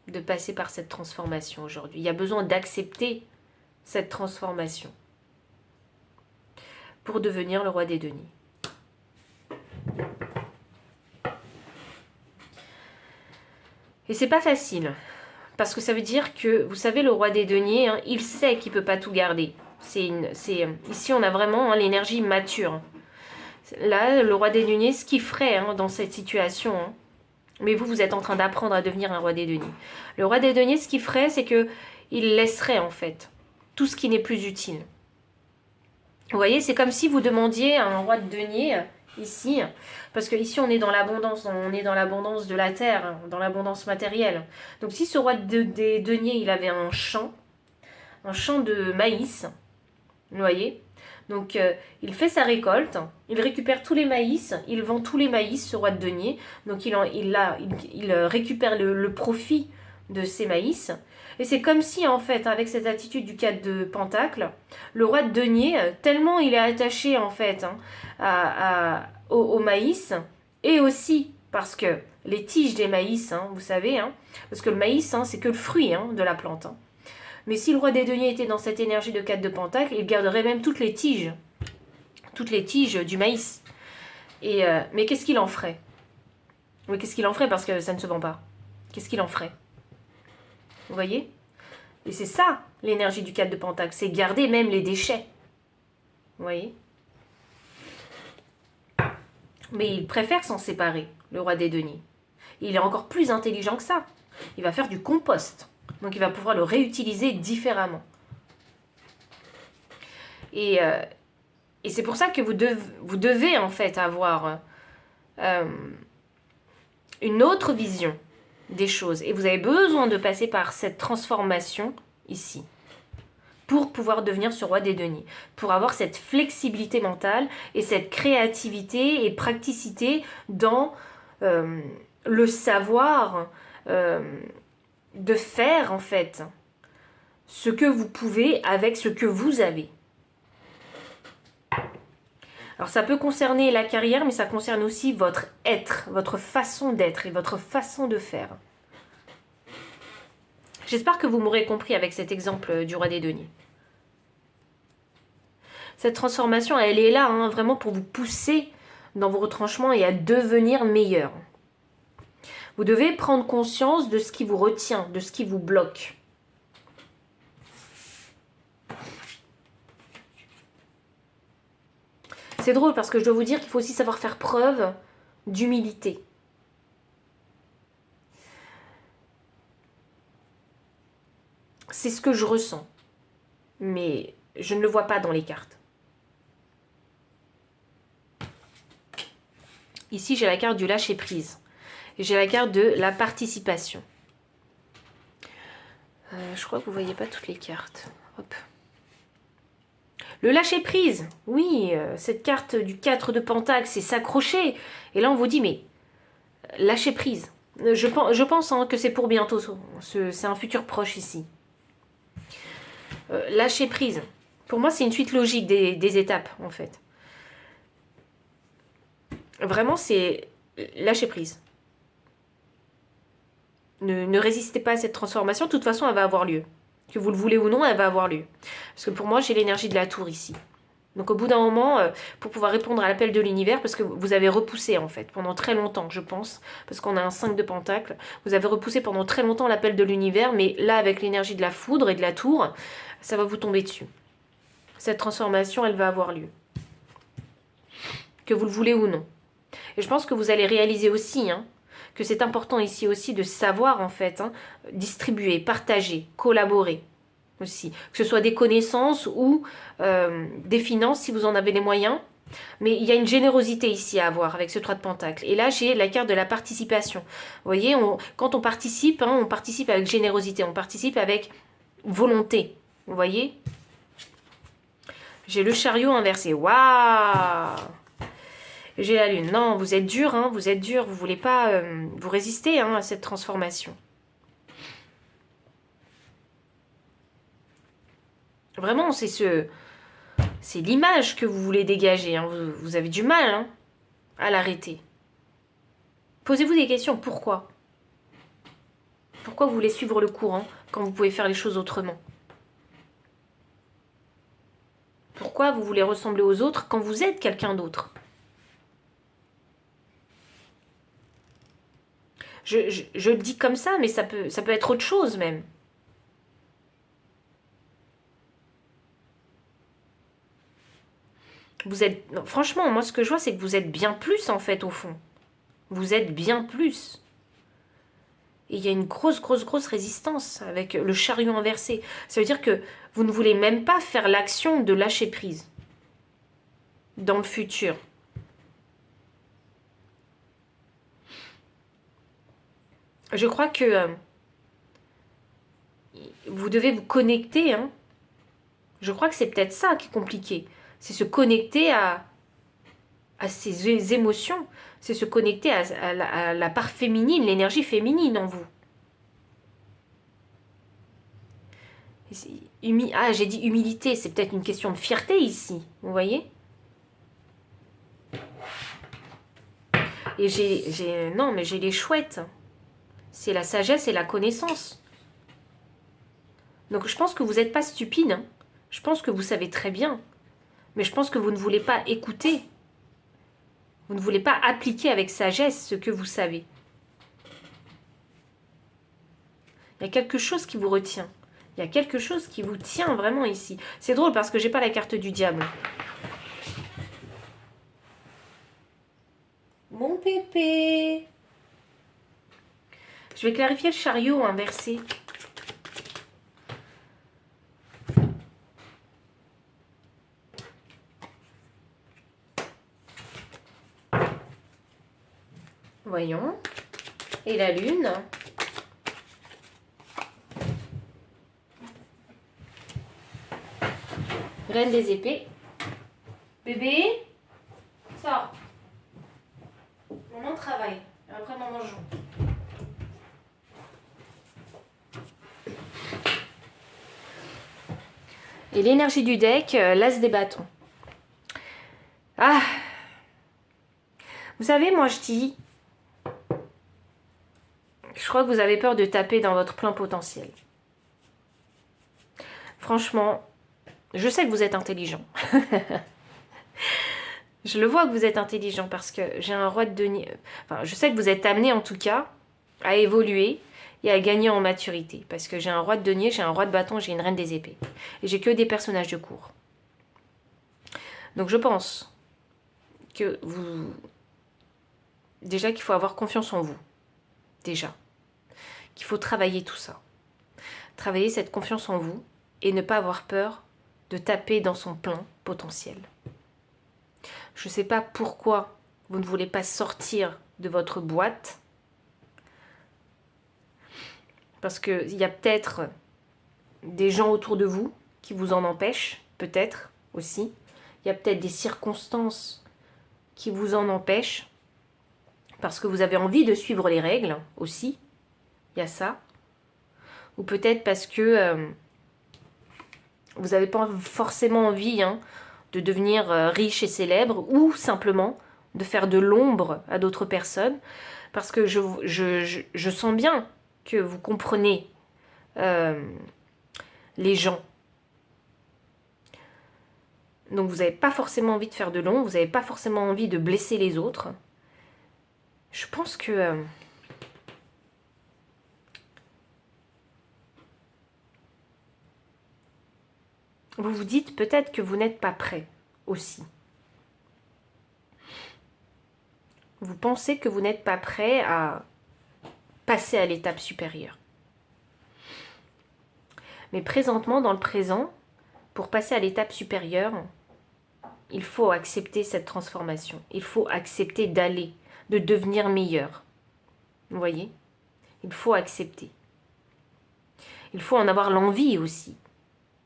de passer par cette transformation aujourd'hui. Il y a besoin d'accepter cette transformation pour devenir le roi des deniers. Et c'est pas facile, parce que ça veut dire que, vous savez, le roi des deniers, il sait qu'il peut pas tout garder. Ici, on a vraiment l'énergie mature. Là, le roi des deniers, ce qu'il ferait dans cette situation, mais vous êtes en train d'apprendre à devenir un roi des deniers. Le roi des deniers, ce qu'il ferait, c'est que il laisserait, en fait, tout ce qui n'est plus utile. Vous voyez, c'est comme si vous demandiez à un roi de deniers, ici, parce que ici on est dans l'abondance de la terre, dans l'abondance matérielle. Donc si ce roi des deniers, il avait un champ de maïs, vous voyez, donc il fait sa récolte, il récupère tous les maïs, il vend tous les maïs, ce roi de deniers, donc il récupère le profit de ces maïs. Et c'est comme si, en fait, avec cette attitude du 4 de Pentacle, le roi de deniers, tellement il est attaché, en fait, au maïs, et aussi parce que les tiges des maïs, hein, vous savez, hein, parce que le maïs, hein, c'est que le fruit hein, de la plante. Hein. Mais si le roi des deniers était dans cette énergie de 4 de pentacle, il garderait même toutes les tiges du maïs. Mais qu'est-ce qu'il en ferait? Mais qu'est-ce qu'il en ferait parce que ça ne se vend pas? Qu'est-ce qu'il en ferait? Vous voyez? Et c'est ça, l'énergie du 4 de pentacle, c'est garder même les déchets. Vous voyez? Mais il préfère s'en séparer, le roi des deniers. Il est encore plus intelligent que ça. Il va faire du compost. Donc il va pouvoir le réutiliser différemment. Et c'est pour ça que vous devez en fait avoir une autre vision des choses. Et vous avez besoin de passer par cette transformation ici pour pouvoir devenir ce roi des deniers, pour avoir cette flexibilité mentale et cette créativité et praticité dans le savoir de faire en fait ce que vous pouvez avec ce que vous avez. Alors ça peut concerner la carrière, mais ça concerne aussi votre être, votre façon d'être et votre façon de faire. J'espère que vous m'aurez compris avec cet exemple du roi des deniers. Cette transformation, elle est là, hein, vraiment pour vous pousser dans vos retranchements et à devenir meilleur. Vous devez prendre conscience de ce qui vous retient, de ce qui vous bloque. C'est drôle parce que je dois vous dire qu'il faut aussi savoir faire preuve d'humilité. C'est ce que je ressens, mais je ne le vois pas dans les cartes. Ici, j'ai la carte du lâcher-prise. Et j'ai la carte de la participation. Je crois que vous ne voyez pas toutes les cartes. Hop. Le lâcher-prise. Oui, cette carte du 4 de pentacle, c'est s'accrocher. Et là, on vous dit, mais lâcher-prise. Je pense hein, que c'est pour bientôt. C'est un futur proche ici. Lâcher-prise. Pour moi, c'est une suite logique des étapes, en fait. Vraiment, c'est lâcher prise. Ne résistez pas à cette transformation. De toute façon, elle va avoir lieu. Que vous le voulez ou non, elle va avoir lieu. Parce que pour moi, j'ai l'énergie de la tour ici. Donc au bout d'un moment, pour pouvoir répondre à l'appel de l'univers, parce que vous avez repoussé en fait, pendant très longtemps, je pense, parce qu'on a un 5 de pentacle, vous avez repoussé pendant très longtemps l'appel de l'univers, mais là, avec l'énergie de la foudre et de la tour, ça va vous tomber dessus. Cette transformation, elle va avoir lieu. Que vous le voulez ou non. Et je pense que vous allez réaliser aussi hein, que c'est important ici aussi de savoir en fait hein, distribuer, partager, collaborer aussi. Que ce soit des connaissances ou des finances si vous en avez les moyens. Mais il y a une générosité ici à avoir avec ce 3 de pentacle. Et là, j'ai la carte de la participation. Vous voyez, quand on participe, hein, on participe avec générosité, on participe avec volonté. Vous voyez? J'ai le chariot inversé. Waouh! J'ai la lune. Non, vous êtes dur, hein, vous êtes dur. Vous voulez pas vous résister hein, à cette transformation. Vraiment, c'est l'image que vous voulez dégager. Hein. Vous avez du mal hein, à l'arrêter. Posez-vous des questions. Pourquoi? Pourquoi vous voulez suivre le courant quand vous pouvez faire les choses autrement? Pourquoi vous voulez ressembler aux autres quand vous êtes quelqu'un d'autre? Je le dis comme ça, mais ça peut être autre chose même. Vous êtes... Non, franchement, moi ce que je vois, c'est que vous êtes bien plus en fait au fond. Vous êtes bien plus. Et il y a une grosse résistance avec le chariot inversé. Ça veut dire que vous ne voulez même pas faire l'action de lâcher prise dans le futur. Je crois que vous devez vous connecter. Hein. Je crois que c'est peut-être ça qui est compliqué. C'est se connecter à ses émotions. C'est se connecter à la part féminine, l'énergie féminine en vous. Ah, j'ai dit humilité. C'est peut-être une question de fierté ici. Vous voyez ? Et non, mais j'ai les chouettes. C'est la sagesse et la connaissance. Donc je pense que vous n'êtes pas stupide. Hein. Je pense que vous savez très bien. Mais je pense que vous ne voulez pas écouter. Vous ne voulez pas appliquer avec sagesse ce que vous savez. Il y a quelque chose qui vous retient. Il y a quelque chose qui vous tient vraiment ici. C'est drôle parce que j'ai pas la carte du diable. Mon pépé. Je vais clarifier le chariot inversé. Voyons. Et la lune. Reine des épées. Bébé, sors. Maman travaille. Après, maman joue. Et l'énergie du deck, l'as des bâtons. Ah. Vous savez, moi je dis... Je crois que vous avez peur de taper dans votre plein potentiel. Franchement, je sais que vous êtes intelligent. Je le vois que vous êtes intelligent parce que j'ai un roi de denier. Enfin, je sais que vous êtes amené en tout cas à évoluer et à gagner en maturité. Parce que j'ai un roi de denier, j'ai un roi de bâton, j'ai une reine des épées. Et j'ai que des personnages de cour. Donc je pense que vous... Déjà qu'il faut avoir confiance en vous. Déjà. Qu'il faut travailler tout ça. Travailler cette confiance en vous et ne pas avoir peur de taper dans son plein potentiel. Je ne sais pas pourquoi vous ne voulez pas sortir de votre boîte. Parce qu'il y a peut-être des gens autour de vous qui vous en empêchent, peut-être aussi. Il y a peut-être des circonstances qui vous en empêchent. Parce que vous avez envie de suivre les règles aussi. Il y a ça. Ou peut-être parce que vous n'avez pas forcément envie de devenir riche et célèbre, ou simplement de faire de l'ombre à d'autres personnes, parce que je sens bien que vous comprenez les gens. Donc vous n'avez pas forcément envie de faire de l'ombre, vous n'avez pas forcément envie de blesser les autres. Je pense que... vous vous dites peut-être que vous n'êtes pas prêt aussi. Vous pensez que vous n'êtes pas prêt à passer à l'étape supérieure. Mais présentement, dans le présent, pour passer à l'étape supérieure, il faut accepter cette transformation. Il faut accepter d'aller, de devenir meilleur. Vous voyez? Il faut accepter. Il faut en avoir l'envie aussi.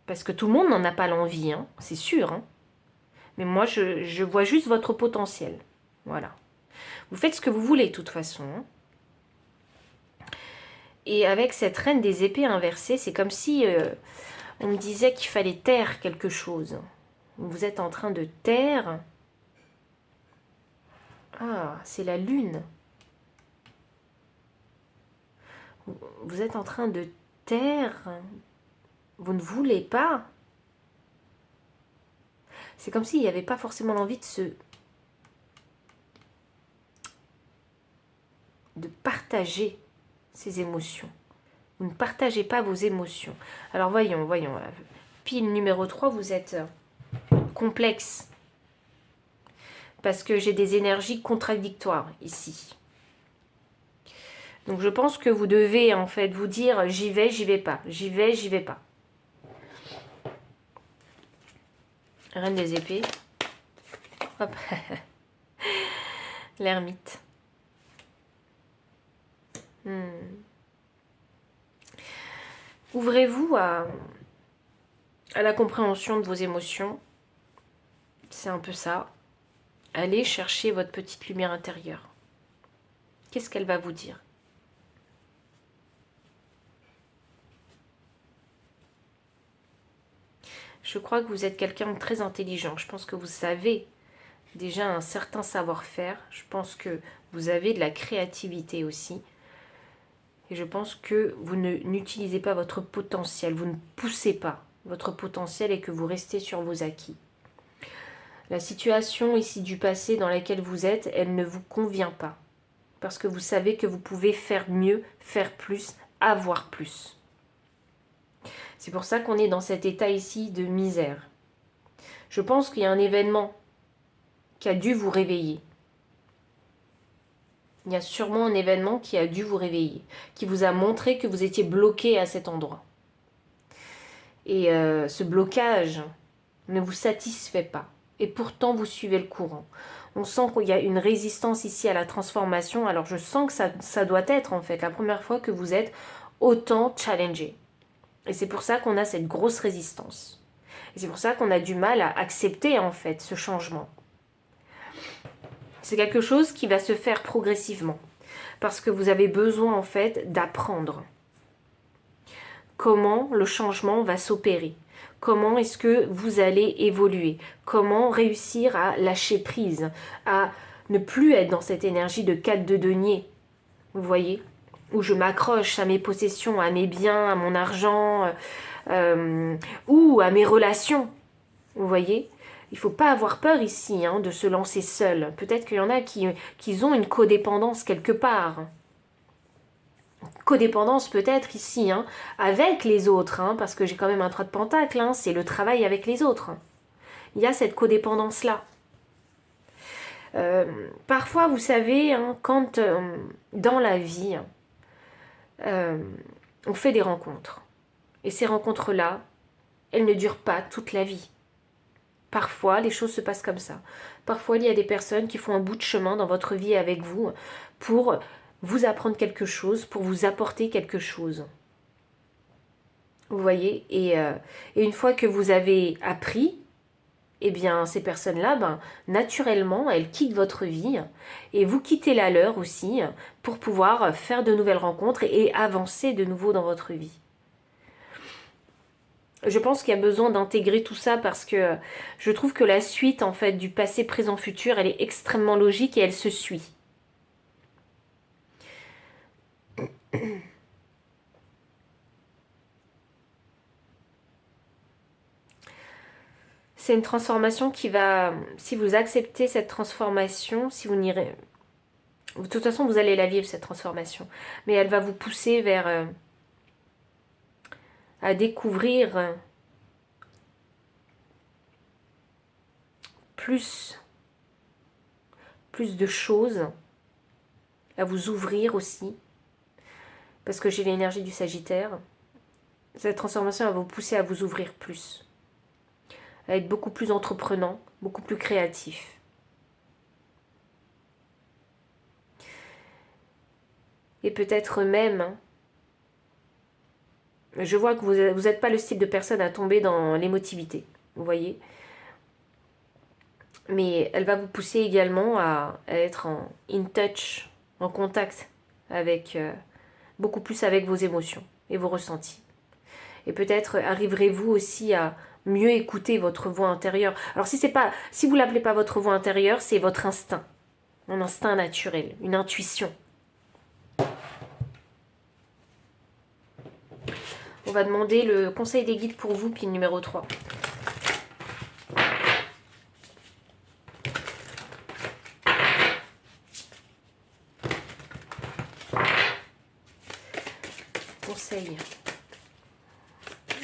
Parce que tout le monde n'en a pas l'envie, c'est sûr. Mais moi, je vois juste votre potentiel. Voilà. Vous faites ce que vous voulez, de toute façon. Et avec cette reine des épées inversée, c'est comme si on me disait qu'il fallait taire quelque chose. Vous êtes en train de taire. Ah, c'est la lune. Vous êtes en train de taire. Vous ne voulez pas. C'est comme s'il n'y avait pas forcément l'envie de partager ses émotions. Vous ne partagez pas vos émotions. Alors voyons. Pile numéro 3, vous êtes complexe. Parce que j'ai des énergies contradictoires ici. Donc je pense que vous devez en fait vous dire j'y vais pas. J'y vais pas. Reine des épées. Hop. L'ermite. Ouvrez-vous à la compréhension de vos émotions. C'est un peu ça. Allez chercher votre petite lumière intérieure. Qu'est-ce qu'elle va vous dire? Je crois que vous êtes quelqu'un de très intelligent. Je pense que vous savez déjà un certain savoir-faire. Je pense que vous avez de la créativité aussi. Et je pense que vous n'utilisez pas votre potentiel, vous ne poussez pas votre potentiel et que vous restez sur vos acquis. La situation ici du passé dans laquelle vous êtes, elle ne vous convient pas. Parce que vous savez que vous pouvez faire mieux, faire plus, avoir plus. C'est pour ça qu'on est dans cet état ici de misère. Je pense qu'il y a un événement qui a dû vous réveiller. Il y a sûrement un événement qui a dû vous réveiller, qui vous a montré que vous étiez bloqué à cet endroit. Et ce blocage ne vous satisfait pas. Et pourtant, vous suivez le courant. On sent qu'il y a une résistance ici à la transformation. Alors, je sens que ça doit être, en fait, la première fois que vous êtes autant challengé. Et c'est pour ça qu'on a cette grosse résistance. Et c'est pour ça qu'on a du mal à accepter, en fait, ce changement. C'est quelque chose qui va se faire progressivement. Parce que vous avez besoin, en fait, d'apprendre comment le changement va s'opérer. Comment est-ce que vous allez évoluer? Comment réussir à lâcher prise? À ne plus être dans cette énergie de 4 de denier. Vous voyez? Où je m'accroche à mes possessions, à mes biens, à mon argent, ou à mes relations. Vous voyez? Il ne faut pas avoir peur ici de se lancer seul. Peut-être qu'il y en a qui ont une codépendance quelque part. Codépendance peut-être ici, avec les autres, parce que j'ai quand même un 3 de pentacle, c'est le travail avec les autres. Il y a cette codépendance-là. Parfois, vous savez, quand dans la vie, on fait des rencontres. Et ces rencontres-là, elles ne durent pas toute la vie. Parfois, les choses se passent comme ça. Parfois, il y a des personnes qui font un bout de chemin dans votre vie avec vous pour vous apprendre quelque chose, pour vous apporter quelque chose. Vous voyez, et une fois que vous avez appris, eh bien, ces personnes-là, naturellement, elles quittent votre vie et vous quittez la leur aussi pour pouvoir faire de nouvelles rencontres et avancer de nouveau dans votre vie. Je pense qu'il y a besoin d'intégrer tout ça parce que je trouve que la suite, en fait, du passé, présent, futur, elle est extrêmement logique et elle se suit. C'est une transformation qui va, si vous acceptez cette transformation, si vous n'irez... De toute façon, vous allez la vivre, cette transformation. Mais elle va vous pousser vers... à découvrir plus de choses, à vous ouvrir aussi, parce que j'ai l'énergie du Sagittaire. Cette transformation va vous pousser à vous ouvrir plus, à être beaucoup plus entreprenant, beaucoup plus créatif. Et peut-être même, je vois que vous n'êtes pas le style de personne à tomber dans l'émotivité, vous voyez. Mais elle va vous pousser également à être in touch, en contact avec beaucoup plus avec vos émotions et vos ressentis. Et peut-être arriverez-vous aussi à mieux écouter votre voix intérieure. Alors si vous l'appelez pas votre voix intérieure, c'est votre instinct, un instinct naturel, une intuition. On va demander le conseil des guides pour vous, pile numéro 3.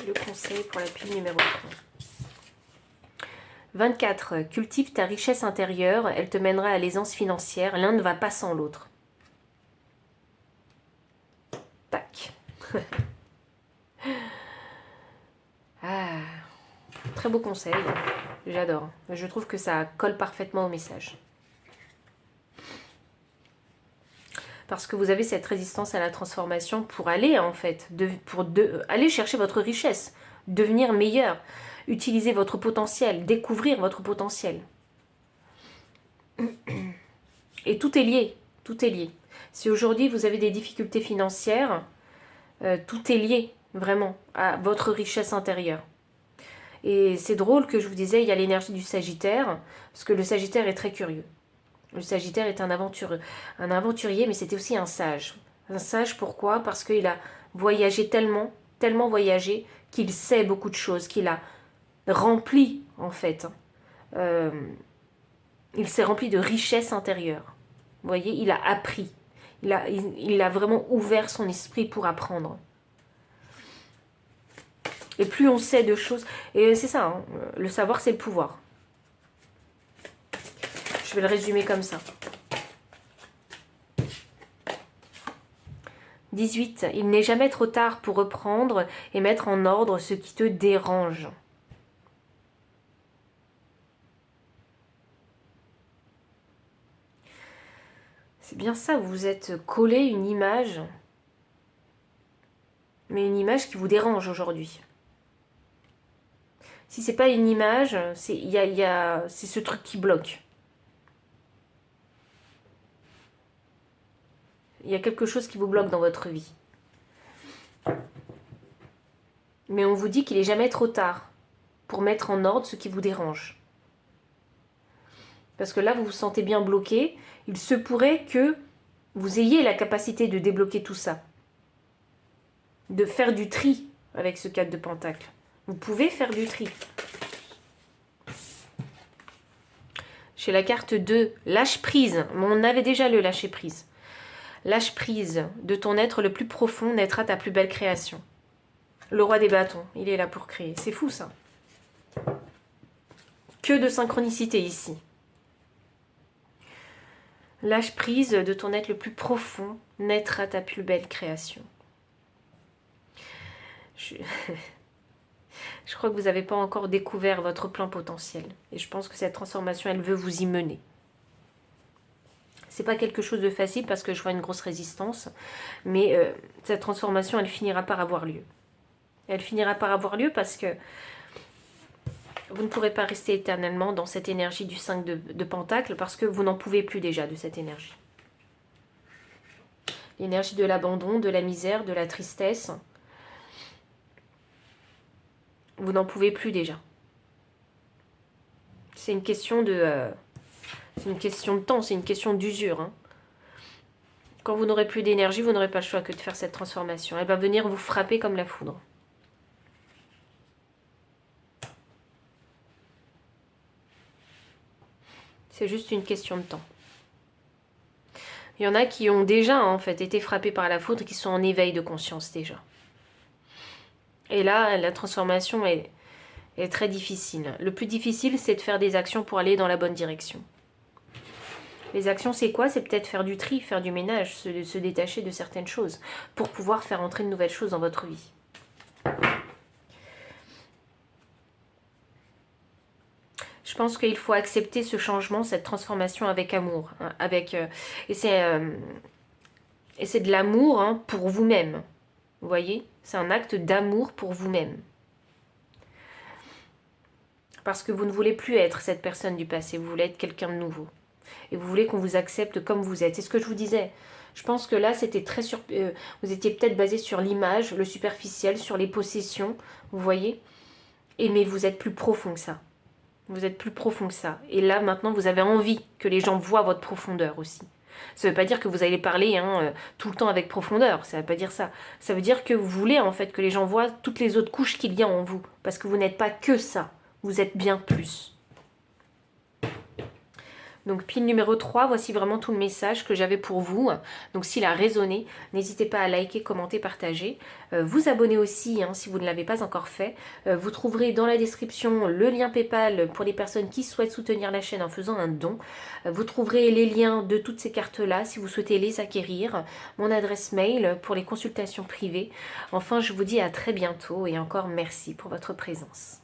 Le conseil pour la pile numéro 3. 24. Cultive ta richesse intérieure, elle te mènera à l'aisance financière. L'un ne va pas sans l'autre. Tac. Ah, très beau conseil. J'adore. Je trouve que ça colle parfaitement au message. Parce que vous avez cette résistance à la transformation pour aller, en fait, aller chercher votre richesse, devenir meilleur, utiliser votre potentiel, découvrir votre potentiel. Et tout est lié, tout est lié. Si aujourd'hui vous avez des difficultés financières, tout est lié, vraiment, à votre richesse intérieure. Et c'est drôle que je vous disais, il y a l'énergie du Sagittaire, parce que le Sagittaire est très curieux. Le Sagittaire est un aventurier, mais c'était aussi un sage. Un sage, pourquoi? Parce qu'il a voyagé tellement, tellement voyagé, qu'il sait beaucoup de choses, qu'il a rempli, en fait. Il s'est rempli de richesses intérieures. Vous voyez, il a appris. Il a vraiment ouvert son esprit pour apprendre. Et plus on sait de choses... Et c'est ça, hein, le savoir, c'est le pouvoir. Je vais le résumer comme ça. 18. Il n'est jamais trop tard pour reprendre et mettre en ordre ce qui te dérange. C'est bien ça, vous vous êtes collé une image, mais une image qui vous dérange aujourd'hui. Si c'est pas une image, c'est ce truc qui bloque. Il y a quelque chose qui vous bloque dans votre vie. Mais on vous dit qu'il n'est jamais trop tard pour mettre en ordre ce qui vous dérange. Parce que là, vous vous sentez bien bloqué. Il se pourrait que vous ayez la capacité de débloquer tout ça. De faire du tri avec ce 4 de Pentacle. Vous pouvez faire du tri. Chez la carte 2, lâche prise. On avait déjà le lâcher prise. Lâche prise de ton être le plus profond naîtra ta plus belle création. Le roi des bâtons, il est là pour créer. C'est fou ça. Que de synchronicité ici. Lâche prise de ton être le plus profond naîtra ta plus belle création. Je crois que vous n'avez pas encore découvert votre plein potentiel. Et je pense que cette transformation, elle veut vous y mener. C'est pas quelque chose de facile parce que je vois une grosse résistance. Mais cette transformation, elle finira par avoir lieu. Elle finira par avoir lieu parce que vous ne pourrez pas rester éternellement dans cette énergie du 5 de Pentacle parce que vous n'en pouvez plus déjà de cette énergie. L'énergie de l'abandon, de la misère, de la tristesse. Vous n'en pouvez plus déjà. C'est une question de... c'est une question de temps, c'est une question d'usure. Hein. Quand vous n'aurez plus d'énergie, vous n'aurez pas le choix que de faire cette transformation. Elle va venir vous frapper comme la foudre. C'est juste une question de temps. Il y en a qui ont déjà en fait été frappés par la foudre et qui sont en éveil de conscience déjà. Et là, la transformation est très difficile. Le plus difficile, c'est de faire des actions pour aller dans la bonne direction. Les actions, c'est quoi? C'est peut-être faire du tri, faire du ménage, se détacher de certaines choses pour pouvoir faire entrer de nouvelles choses dans votre vie. Je pense qu'il faut accepter ce changement, cette transformation avec amour. Hein, et c'est de l'amour hein, pour vous-même. Vous voyez? C'est un acte d'amour pour vous-même. Parce que vous ne voulez plus être cette personne du passé, vous voulez être quelqu'un de nouveau. Et vous voulez qu'on vous accepte comme vous êtes. C'est ce que je vous disais. Je pense que là, c'était très vous étiez peut-être basé sur l'image, le superficiel, sur les possessions, vous voyez? Mais vous êtes plus profond que ça. Vous êtes plus profond que ça. Et là, maintenant, vous avez envie que les gens voient votre profondeur aussi. Ça ne veut pas dire que vous allez parler hein, tout le temps avec profondeur. Ça ne veut pas dire ça. Ça veut dire que vous voulez en fait que les gens voient toutes les autres couches qu'il y a en vous. Parce que vous n'êtes pas que ça. Vous êtes bien plus. Donc pile numéro 3, voici vraiment tout le message que j'avais pour vous. Donc s'il a résonné, n'hésitez pas à liker, commenter, partager. Vous abonner aussi hein, si vous ne l'avez pas encore fait. Vous trouverez dans la description le lien PayPal pour les personnes qui souhaitent soutenir la chaîne en faisant un don. Vous trouverez les liens de toutes ces cartes-là si vous souhaitez les acquérir. Mon adresse mail pour les consultations privées. Enfin, je vous dis à très bientôt et encore merci pour votre présence.